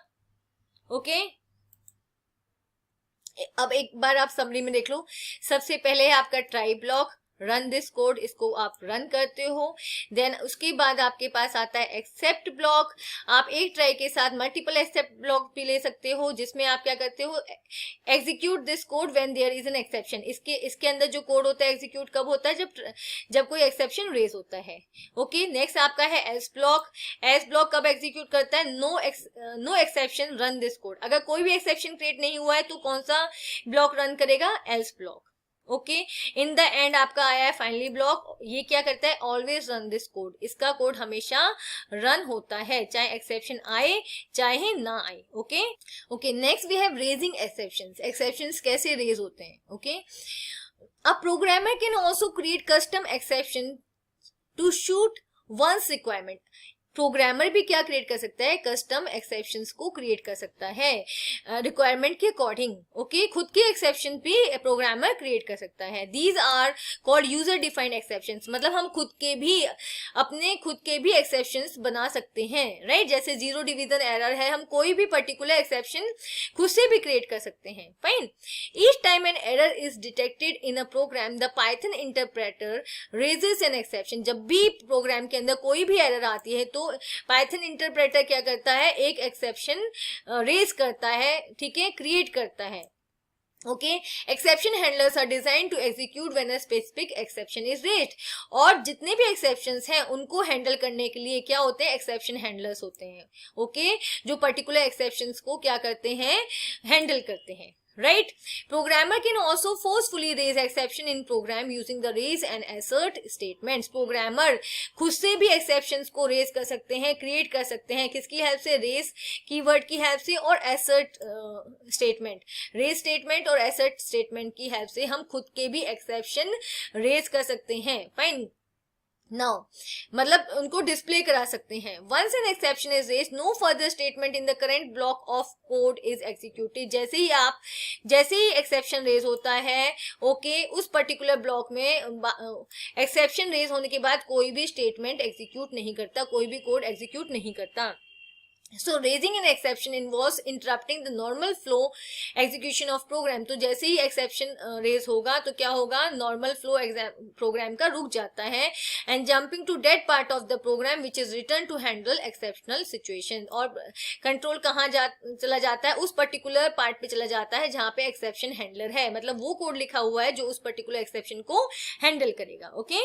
[SPEAKER 1] ओके। अब एक बार आप समरी में देख लो, सबसे पहले है आपका try block, run this code, इसको आप रन करते हो, देन उसके बाद आपके पास आता है एक्सेप्ट ब्लॉक। आप एक ट्राई के साथ मल्टीपल एक्सेप्ट ब्लॉक भी ले सकते हो, जिसमें आप क्या करते हो, execute this code when there is an exception. इसके अंदर जो कोड होता है एग्जीक्यूट कब होता है, जब कोई एक्सेप्शन रेज होता है, ओके। नेक्स्ट आपका है एल्स ब्लॉक। एल्स ब्लॉक कब एग्जीक्यूट करता है, no exception run this code, अगर कोई भी एक्सेप्शन क्रिएट नहीं हुआ है तो कौन सा ब्लॉक रन करेगा, else block, okay. In the end आपका आया है फाइनली ब्लॉक, ये क्या करता है, ऑलवेज रन दिस कोड, इसका कोड हमेशा रन होता है चाहे एक्सेप्शन आए चाहे ना आए, okay okay. Next we have raising exceptions. Exceptions कैसे रेज होते हैं, ओके। A programmer can also create custom exception to suit one's requirement. Programmer भी क्या क्रिएट कर सकता है, कस्टम एक्सेप्शंस को क्रिएट कर सकता है रिक्वायरमेंट के अकॉर्डिंग, ओके। खुद के एक्सेप्शन भी प्रोग्रामर क्रिएट कर सकता है। These are called user defined exceptions, मतलब हम अपने खुद के भी एक्सेप्शंस बना सकते हैं, राइट। जैसे जीरो डिवीजन एरर है, हम कोई भी पर्टिकुलर एक्सेप्शन खुद से भी क्रिएट कर सकते हैं, fine. Each time an error is detected in a program the Python interpreter raises an exception. जब भी प्रोग्राम के अंदर कोई भी एरर आती है तो पाइथन इंटरप्रेटर क्या करता है, एक एक्सेप्शन रेज करता है, ठीक है, क्रिएट करता है, okay. Exception handlers are design to execute when a specific exception is raised. और जितने भी एक्सेप्शंस हैं उनको हैंडल करने के लिए क्या होते हैं, एक्सेप्शन हैंडलर्स होते हैं, ओके, जो पर्टिकुलर एक्सेप्शंस को क्या करते हैं, हैंडल करते हैं, right. Programmer can also forcefully raise exception in program using the raise and assert statements. Programmer खुद से भी exceptions को raise कर सकते हैं, create कर सकते हैं, किसकी हेल्प से, raise कीवर्ड की हेल्प से और assert statement, raise statement और assert statement की हेल्प से हम खुद के भी exception raise कर सकते हैं, fine. नाउ मतलब उनको डिस्प्ले करा सकते हैं। Once an exception is raised no further statement in the current block of code is executed. जैसे ही एक्सेप्शन रेज होता है, ओके, उस पर्टिकुलर ब्लॉक में एक्सेप्शन रेज होने के बाद कोई भी स्टेटमेंट एग्जीक्यूट नहीं करता, कोई भी कोड एग्जीक्यूट नहीं करता। So raising an exception involves interrupting the normal flow execution of program. तो जैसे ही exception raise होगा तो क्या होगा, normal flow program का रुक जाता है and jumping to that part of the program which is written to handle exceptional situation. और control कहाँ चला जाता है, उस particular part पे चला जाता है जहाँ पे exception handler है, मतलब वो कोड लिखा हुआ है जो उस particular exception को handle करेगा, okay?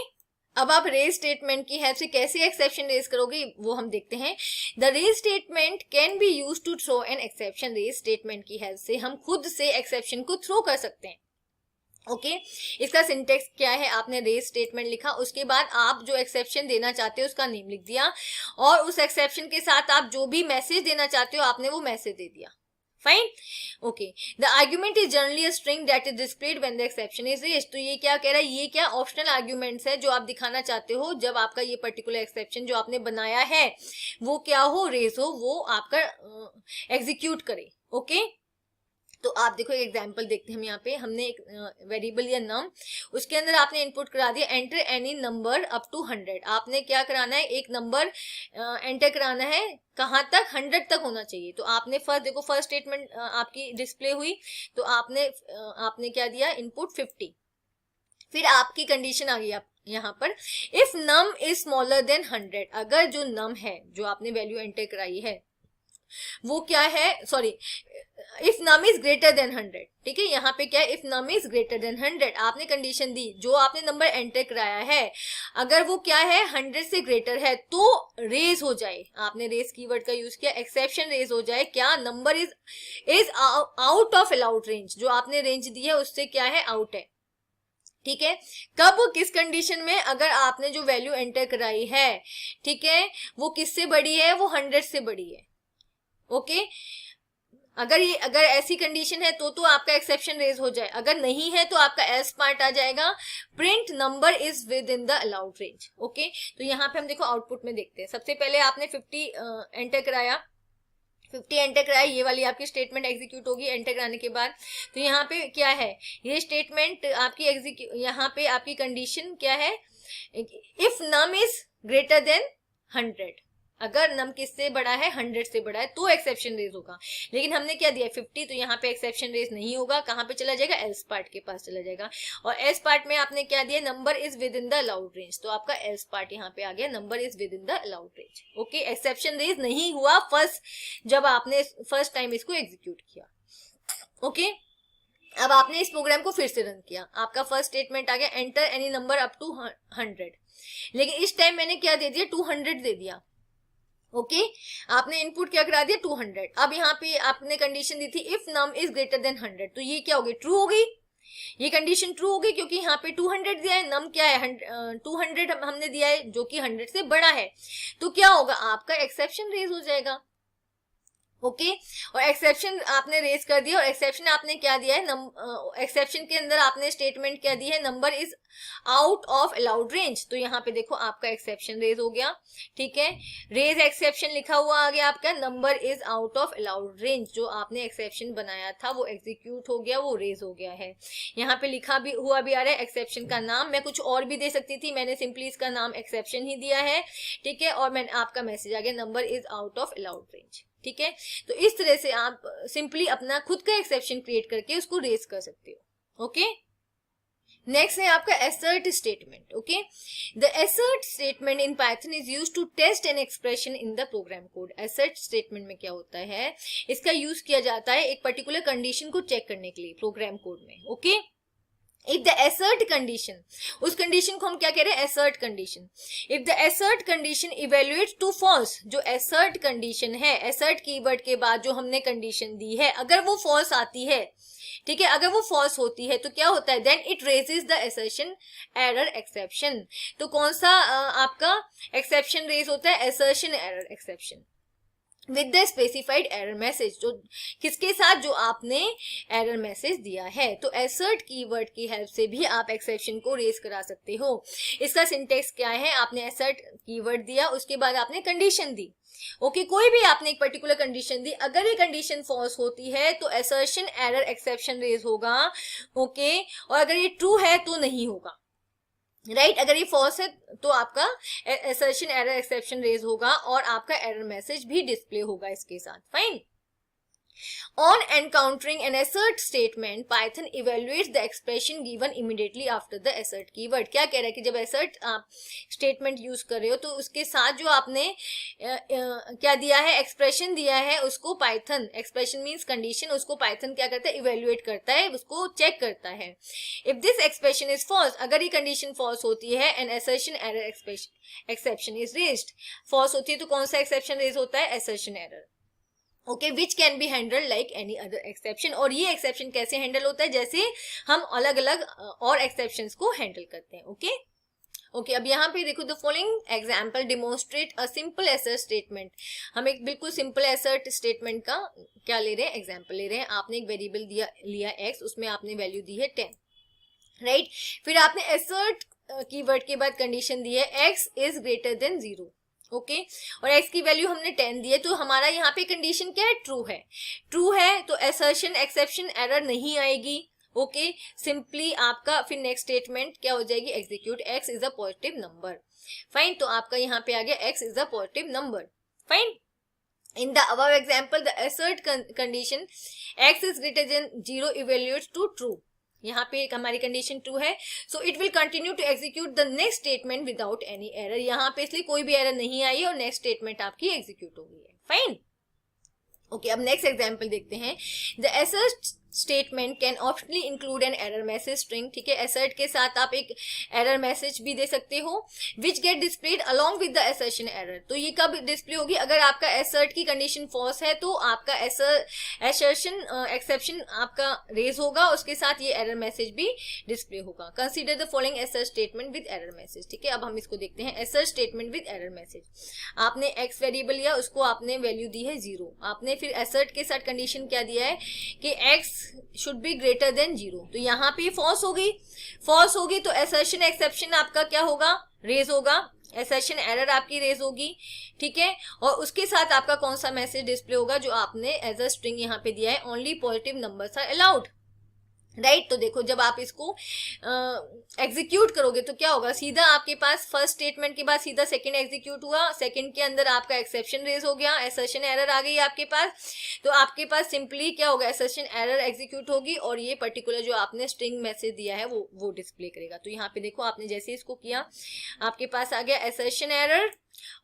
[SPEAKER 1] अब आप रेज स्टेटमेंट की हेल्प से कैसे एक्सेप्शन रेज करोगे वो हम देखते हैं। The raise statement can be use to throw an exception. Raise statement की हेल्प से हम खुद से एक्सेप्शन को थ्रो कर सकते हैं। ओके इसका सिंटेक्स क्या है, आपने रेज स्टेटमेंट लिखा, उसके बाद आप जो एक्सेप्शन देना चाहते हो उसका नेम लिख दिया, और उस एक्सेप्शन के साथ आप जो भी मैसेज देना चाहते हो आपने वो मैसेज दे दिया। Fine. Okay the argument is generally a string that is displayed when the exception is raised. तो ये क्या कह रहा है, ये क्या ऑप्शनल आर्ग्यूमेंट्स है जो आप दिखाना चाहते हो जब आपका ये पर्टिकुलर एक्सेप्शन जो आपने बनाया है वो क्या हो, रेज हो, वो आपका एग्जीक्यूट करे। ओके तो आप देखो एक एग्जांपल देखते हैं हम यहाँ पे, हमने एक वेरिएबल या नम, उसके अंदर आपने इनपुट करा दिया enter any number up to 100। आपने क्या कराना है, एक नंबर एंटर कराना है, कहाँ तक, 100 तक होना चाहिए। तो आपने फर्स्ट देखो, फर्स्ट स्टेटमेंट आपकी डिस्प्ले हुई, तो आपने क्या दिया, इनपुट 50। फिर आपकी कंडीशन आ गई आप यहाँ पर, if num is smaller than 100। अगर जो नम है जो आपने वैल्यू एंटर कराई है वो क्या है, sorry, if num is greater than 100। ठीक है, यहाँ पे क्या है, if num is greater than 100, आपने कंडीशन दी, जो आपने नंबर एंटर कराया है अगर वो क्या है 100 से ग्रेटर है तो रेज हो जाए। आपने रेज कीवर्ड का यूज किया, एक्सेप्शन रेज हो जाए, क्या, number is out of allowed range, जो आपने रेंज दी है उससे क्या है, आउट है। ठीक है, कब, किस कंडीशन में, अगर आपने जो वैल्यू एंटर कराई है, ठीक है, वो किससे बड़ी है, वो 100 से बड़ी है। ओके अगर ऐसी कंडीशन है तो आपका एक्सेप्शन रेज हो जाए, अगर नहीं है तो आपका एल्स पार्ट आ जाएगा, print number is within the allowed range. Okay तो यहाँ पे हम देखो आउटपुट में देखते हैं, सबसे पहले आपने 50 एंटर कराया, 50 एंटर कराया, ये वाली आपकी स्टेटमेंट एग्जीक्यूट होगी एंटर कराने के बाद। तो यहाँ पे क्या है, ये स्टेटमेंट आपकी यहाँ पे आपकी कंडीशन क्या है, if num is greater than 100, अगर नम किससे बड़ा है, 100 से बड़ा है तो एक्सेप्शन रेज होगा। लेकिन हमने क्या दिया 50, तो यहाँ पे एक्सेप्शन रेज नहीं होगा, कहाँ पे चला जाएगा, एल्स पार्ट के पास चला जाएगा। और एल्स पार्ट में आपने क्या दिया, number is within the allowed range, तो आपका एल्स पार्ट यहाँ पे आ गया, number is within the allowed range. Okay exception raise नहीं हुआ जब आपने फर्स्ट टाइम इसको एग्जीक्यूट किया। ओके अब आपने इस प्रोग्राम को फिर से रन किया, आपका फर्स्ट स्टेटमेंट आ गया enter any number up to 100, लेकिन इस टाइम मैंने क्या दे दिया, 200 दे दिया। ओके आपने इनपुट क्या करा दिया, 200। अब यहाँ पे आपने कंडीशन दी थी if num is greater than 100, तो ये क्या होगी, ट्रू होगी, ये कंडीशन ट्रू होगी क्योंकि यहाँ पे 200 दिया है, नम क्या है 200 हमने दिया है जो कि 100 से बड़ा है, तो क्या होगा, आपका एक्सेप्शन रेज हो जाएगा। ओके और एक्सेप्शन आपने रेज कर दिया, और एक्सेप्शन आपने क्या दिया है, एक्सेप्शन के अंदर आपने स्टेटमेंट क्या दी है, number is out of allowed range, तो यहाँ पे देखो आपका एक्सेप्शन रेज हो गया। ठीक है, रेज एक्सेप्शन लिखा हुआ आ गया आपका, number is out of allowed range, जो आपने एक्सेप्शन बनाया था वो एग्जीक्यूट हो गया, वो रेज हो गया है। यहाँ पे लिखा भी हुआ भी आ रहा है एक्सेप्शन का नाम, मैं कुछ और भी दे सकती थी, मैंने सिंपली इसका नाम एक्सेप्शन ही दिया है। ठीक है, और मैंने आपका मैसेज आ गया, number is out of allowed range. ठीक है, तो इस तरह से आप सिंपली अपना खुद का एक्सेप्शन क्रिएट करके उसको रेज कर सकते हो। ओके नेक्स्ट है आपका assert statement. Okay the assert statement in Python is used to test an expression in the program code. assert statement में क्या होता है, इसका यूज किया जाता है एक पर्टिकुलर कंडीशन को चेक करने के लिए प्रोग्राम कोड में। Okay if the assert condition, उस कंडीशन को हम क्या कह रहे हैं, assert condition. If the assert condition evaluate to false, जो assert कंडीशन है, assert कीवर्ड के बाद जो हमने कंडीशन दी है अगर वो फॉल्स आती है, ठीक है, अगर वो फॉल्स होती है तो क्या होता है, then it raises the assertion error exception. तो कौन सा आपका एक्सेप्शन रेज होता है, assertion error exception with the specified error message, जो किसके साथ, जो आपने एरर मैसेज दिया है। तो एसर्ट कीवर्ड की हेल्प से भी आप एक्सेप्शन को रेज करा सकते हो। इसका सिंटेक्स क्या है, आपने एसर्ट कीवर्ड दिया, उसके बाद आपने कंडीशन दी। ओके कोई भी आपने एक पर्टिकुलर कंडीशन दी, अगर ये कंडीशन फॉल्स होती है तो असर्शन एरर एक्सेप्शन रेज होगा। ओके और अगर ये ट्रू है तो नहीं होगा, राइट अगर ये फॉल्स है तो आपका असर्शन एरर एक्सेप्शन रेज होगा और आपका एरर मैसेज भी डिस्प्ले होगा इसके साथ। Fine On encountering an assert statement, Python evaluates the expression given immediately after the assert keyword. क्या कह रहा है कि जब assert आप statement use कर रहे हो तो उसके साथ जो आपने क्या दिया है, expression दिया है, उसको Python, expression means condition, उसको Python क्या करता है, evaluate करता है, उसको check करता है. If this expression is false, अगर ये condition false होती है, an assertion error exception is raised. False होती है तो कौन सा exception raise होता है, assertion error. Okay, which can be handle like any other exception. और ये एक्सेप्शन कैसे हैंडल होता है, जैसे हम अलग अलग और एक्सेप्शंस को हैंडल करते हैं. ओके ओके, अब यहाँ पे देखो, the following example demonstrate a simple एसर्ट statement. हम एक बिल्कुल सिंपल एसर्ट स्टेटमेंट का क्या ले रहे हैं, एग्जाम्पल ले रहे हैं. आपने एक वेरिएबल लिया x, उसमें आपने वैल्यू दी है 10, राइट. फिर आपने एसर्ट कीवर्ड के बाद कंडीशन दी है x is greater then 0. Okay और x की वैल्यू हमने 10 दी है, तो हमारा यहाँ पे कंडीशन क्या है, ट्रू है. ट्रू है तो असर्शन एक्सेप्शन एरर नहीं आएगी. ओके सिंपली आपका फिर नेक्स्ट स्टेटमेंट क्या हो जाएगी, execute x is a positive number. Fine, तो आपका यहाँ पे आ गया x is a positive number. Fine. In the above example, the assert condition x is greater than 0 evaluates to true. यहाँ पे एक हमारी कंडीशन ट्रू है, so it will continue to execute the next statement without any error. यहाँ पे इसलिए कोई भी एरर नहीं आई और नेक्स्ट स्टेटमेंट आपकी एग्जीक्यूट हो गई है. फाइन. ओके, अब नेक्स्ट एग्जांपल देखते हैं. The assert statement can optionally include an error message string. ठीक है, assert के साथ आप एक एरर मैसेज भी दे सकते हो, which get displayed along with the assertion error. तो ये कब डिस्प्ले होगी, अगर आपका assert की कंडीशन फॉल्स है तो आपका असर्शन एक्सेप्शन आपका रेज होगा, उसके साथ ये एरर मैसेज भी डिस्प्ले होगा. Consider the following assert statement with error message. ठीक है, अब हम इसको देखते हैं. assert statement with error message. आपने x वेरिएबल लिया, उसको आपने वैल्यू दी है 0. आपने फिर assert के साथ कंडीशन क्या दिया है कि x should be greater than 0. तो यहाँ पे फॉल्स होगी. फॉल्स होगी तो असर्शन एक्सेप्शन आपका क्या होगा, रेज होगा. असर्शन एरर आपकी रेज होगी. ठीक है, और उसके साथ आपका कौन सा मैसेज डिस्प्ले होगा, जो आपने एज अ स्ट्रिंग यहाँ पे दिया है, only positive numbers are allowed. Right. तो देखो, जब आप इसको एग्जीक्यूट करोगे तो क्या होगा, सीधा आपके पास फर्स्ट स्टेटमेंट के बाद सीधा सेकंड एग्जीक्यूट हुआ. सेकंड के अंदर आपका एक्सेप्शन रेज हो गया, असर्शन एरर आ गई आपके पास. तो आपके पास सिंपली क्या होगा, असर्शन एरर एग्जीक्यूट होगी और ये पर्टिकुलर जो आपने स्ट्रिंग मैसेज दिया है वो डिस्प्ले करेगा. तो यहाँ पे देखो, आपने जैसे इसको किया, आपके पास आ गया assertion error,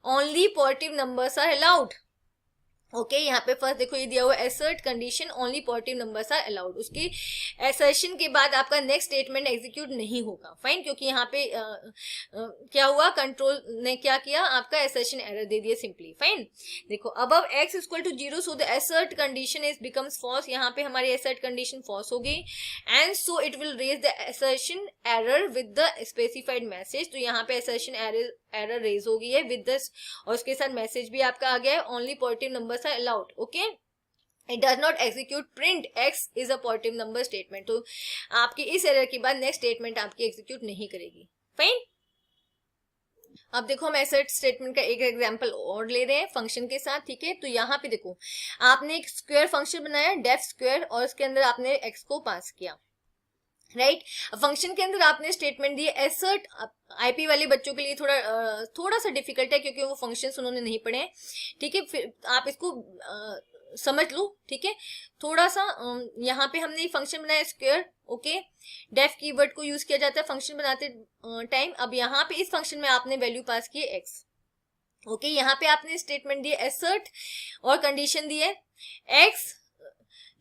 [SPEAKER 1] only positive numbers are allowed. Okay यहाँ पे फर्स्ट देखो ये दिया हुआ assert condition only positive numbers are allowed. उसके assertion के बाद आपका नेक्स्ट स्टेटमेंट एग्जीक्यूट नहीं होगा. फाइन, क्योंकि यहाँ पे क्या हुआ, कंट्रोल ने क्या किया, आपका assertion एरर दे दिया सिंपली. फाइन. देखो, above x equal to 0 so the assert condition is becomes false. यहाँ पे हमारी assert कंडीशन फॉल्स हो गई and so it will raise the assertion error with the specified message. तो यहाँ पे assertion एरर रेज हो गई है विद दिस, और उसके साथ मैसेज भी आपका आ गया है, only positive numbers are allowed. Okay, it does not execute print x is a positive number statement. तो आपकी इस एरर के बाद नेक्स्ट स्टेटमेंट आपकी एग्जीक्यूट नहीं करेगी. फाइन. अब देखो, हम assert स्टेटमेंट का एक एग्जांपल और ले रहे हैं फंक्शन के साथ. ठीक है, तो यहाँ पे देखो, आपने एक स्क्वायर फंक्शन बनाया, डेफ स्क्वायर, और उसके अंदर आपने x को पास किया. राइट. फंक्शन के अंदर आपने स्टेटमेंट दी assert. आईपी वाले बच्चों के लिए थोड़ा सा डिफिकल्ट है, क्योंकि वो फंक्शंस उन्होंने नहीं पढ़े हैं. ठीक है, फिर आप इसको समझ लो. ठीक है, थोड़ा सा यहाँ पे हमने फंक्शन बनाया स्क्वायर. ओके, डेफ कीवर्ड को यूज किया जाता है फंक्शन बनाते टाइम. अब यहाँ पे इस फंक्शन में आपने वैल्यू पास की है x. ओके, यहाँ पे आपने स्टेटमेंट दी assert और कंडीशन दी है x,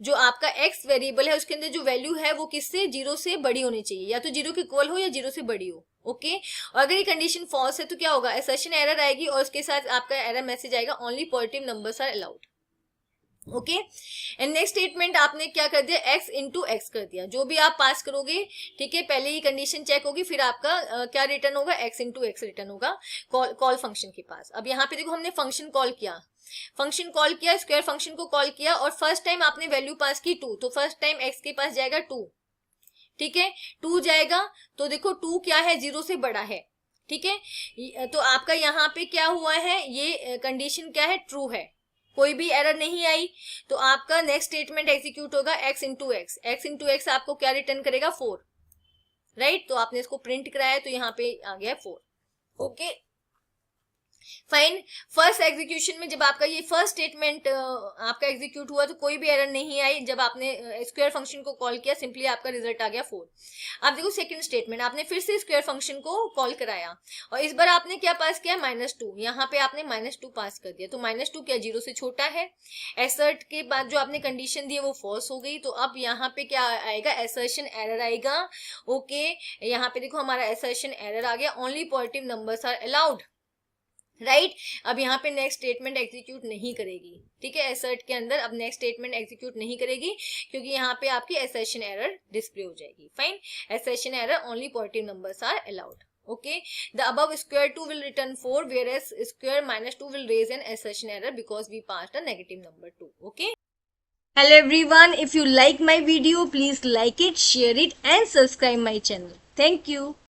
[SPEAKER 1] जो आपका x वेरिएबल है उसके अंदर जो वैल्यू है वो किससे, 0 से बड़ी होनी चाहिए, या तो 0 के इक्वल हो या 0 से बड़ी हो. ओके, और अगर ये कंडीशन फॉल्स है तो क्या होगा, असर्शन एरर आएगी और उसके साथ आपका एरर मैसेज आएगा, only positive numbers are allowed. Okay, and next statement आपने क्या कर दिया, x इंटू एक्स कर दिया. जो भी आप पास करोगे, ठीक है, पहले ही कंडीशन चेक होगी, फिर आपका क्या रिटर्न होगा, x इंटू एक्स रिटर्न होगा कॉल फंक्शन के पास. अब यहाँ पे देखो, हमने फंक्शन कॉल किया, स्क्वायर फंक्शन को कॉल किया, और फर्स्ट टाइम आपने वैल्यू पास की 2, तो फर्स्ट टाइम x के पास जाएगा 2. ठीक है, 2 जाएगा, तो देखो 2 क्या है, 0 से बड़ा है. ठीक है, तो आपका यहाँ पे क्या हुआ है, ये कंडीशन क्या है, ट्रू है, कोई भी एरर नहीं आई. तो आपका नेक्स्ट स्टेटमेंट एग्जीक्यूट होगा x इंटू एक्स आपको क्या रिटर्न करेगा, 4. राइट. तो आपने इसको प्रिंट कराया तो यहाँ पे आ गया 4. ओके, फाइन, फर्स्ट एग्जीक्यूशन में जब आपका ये फर्स्ट स्टेटमेंट आपका एग्जीक्यूट हुआ तो कोई भी एरर नहीं आई। जब आपने स्क्वायर फंक्शन को कॉल किया सिंपली आपका रिजल्ट आ गया 4। अब देखो सेकंड स्टेटमेंट, आपने फिर से स्क्वायर फंक्शन को कॉल कराया और इस बार आपने क्या पास किया, -2। यहाँ पे आपने -2 पास कर दिया, तो -2 क्या 0 से छोटा है। एसर्ट के बाद जो आपने कंडीशन दी है वो फॉल्स हो गई, तो अब यहाँ पे क्या आएगा, एसर्शन एरर आएगा। ओके, यहाँ पे देखो हमारा एसर्शन एरर आ गया, only positive numbers are allowed, right. अब यहाँ पे नेक्स्ट स्टेटमेंट एग्जीक्यूट नहीं करेगी, ठीक है, एसर्ट के अंदर अब नेक्स्ट स्टेटमेंट एग्जीक्यूट नहीं करेगी क्योंकि यहाँ पे आपकी एसर्शन एरर डिस्प्ले हो जाएगी। Fine, assertion error only positive numbers are allowed. Okay, the above square 2 will return 4 whereas square -2 will raise an assertion error because we passed a negative number 2. Okay. Hello everyone, if you like my video please like it, share it and subscribe my channel. Thank you.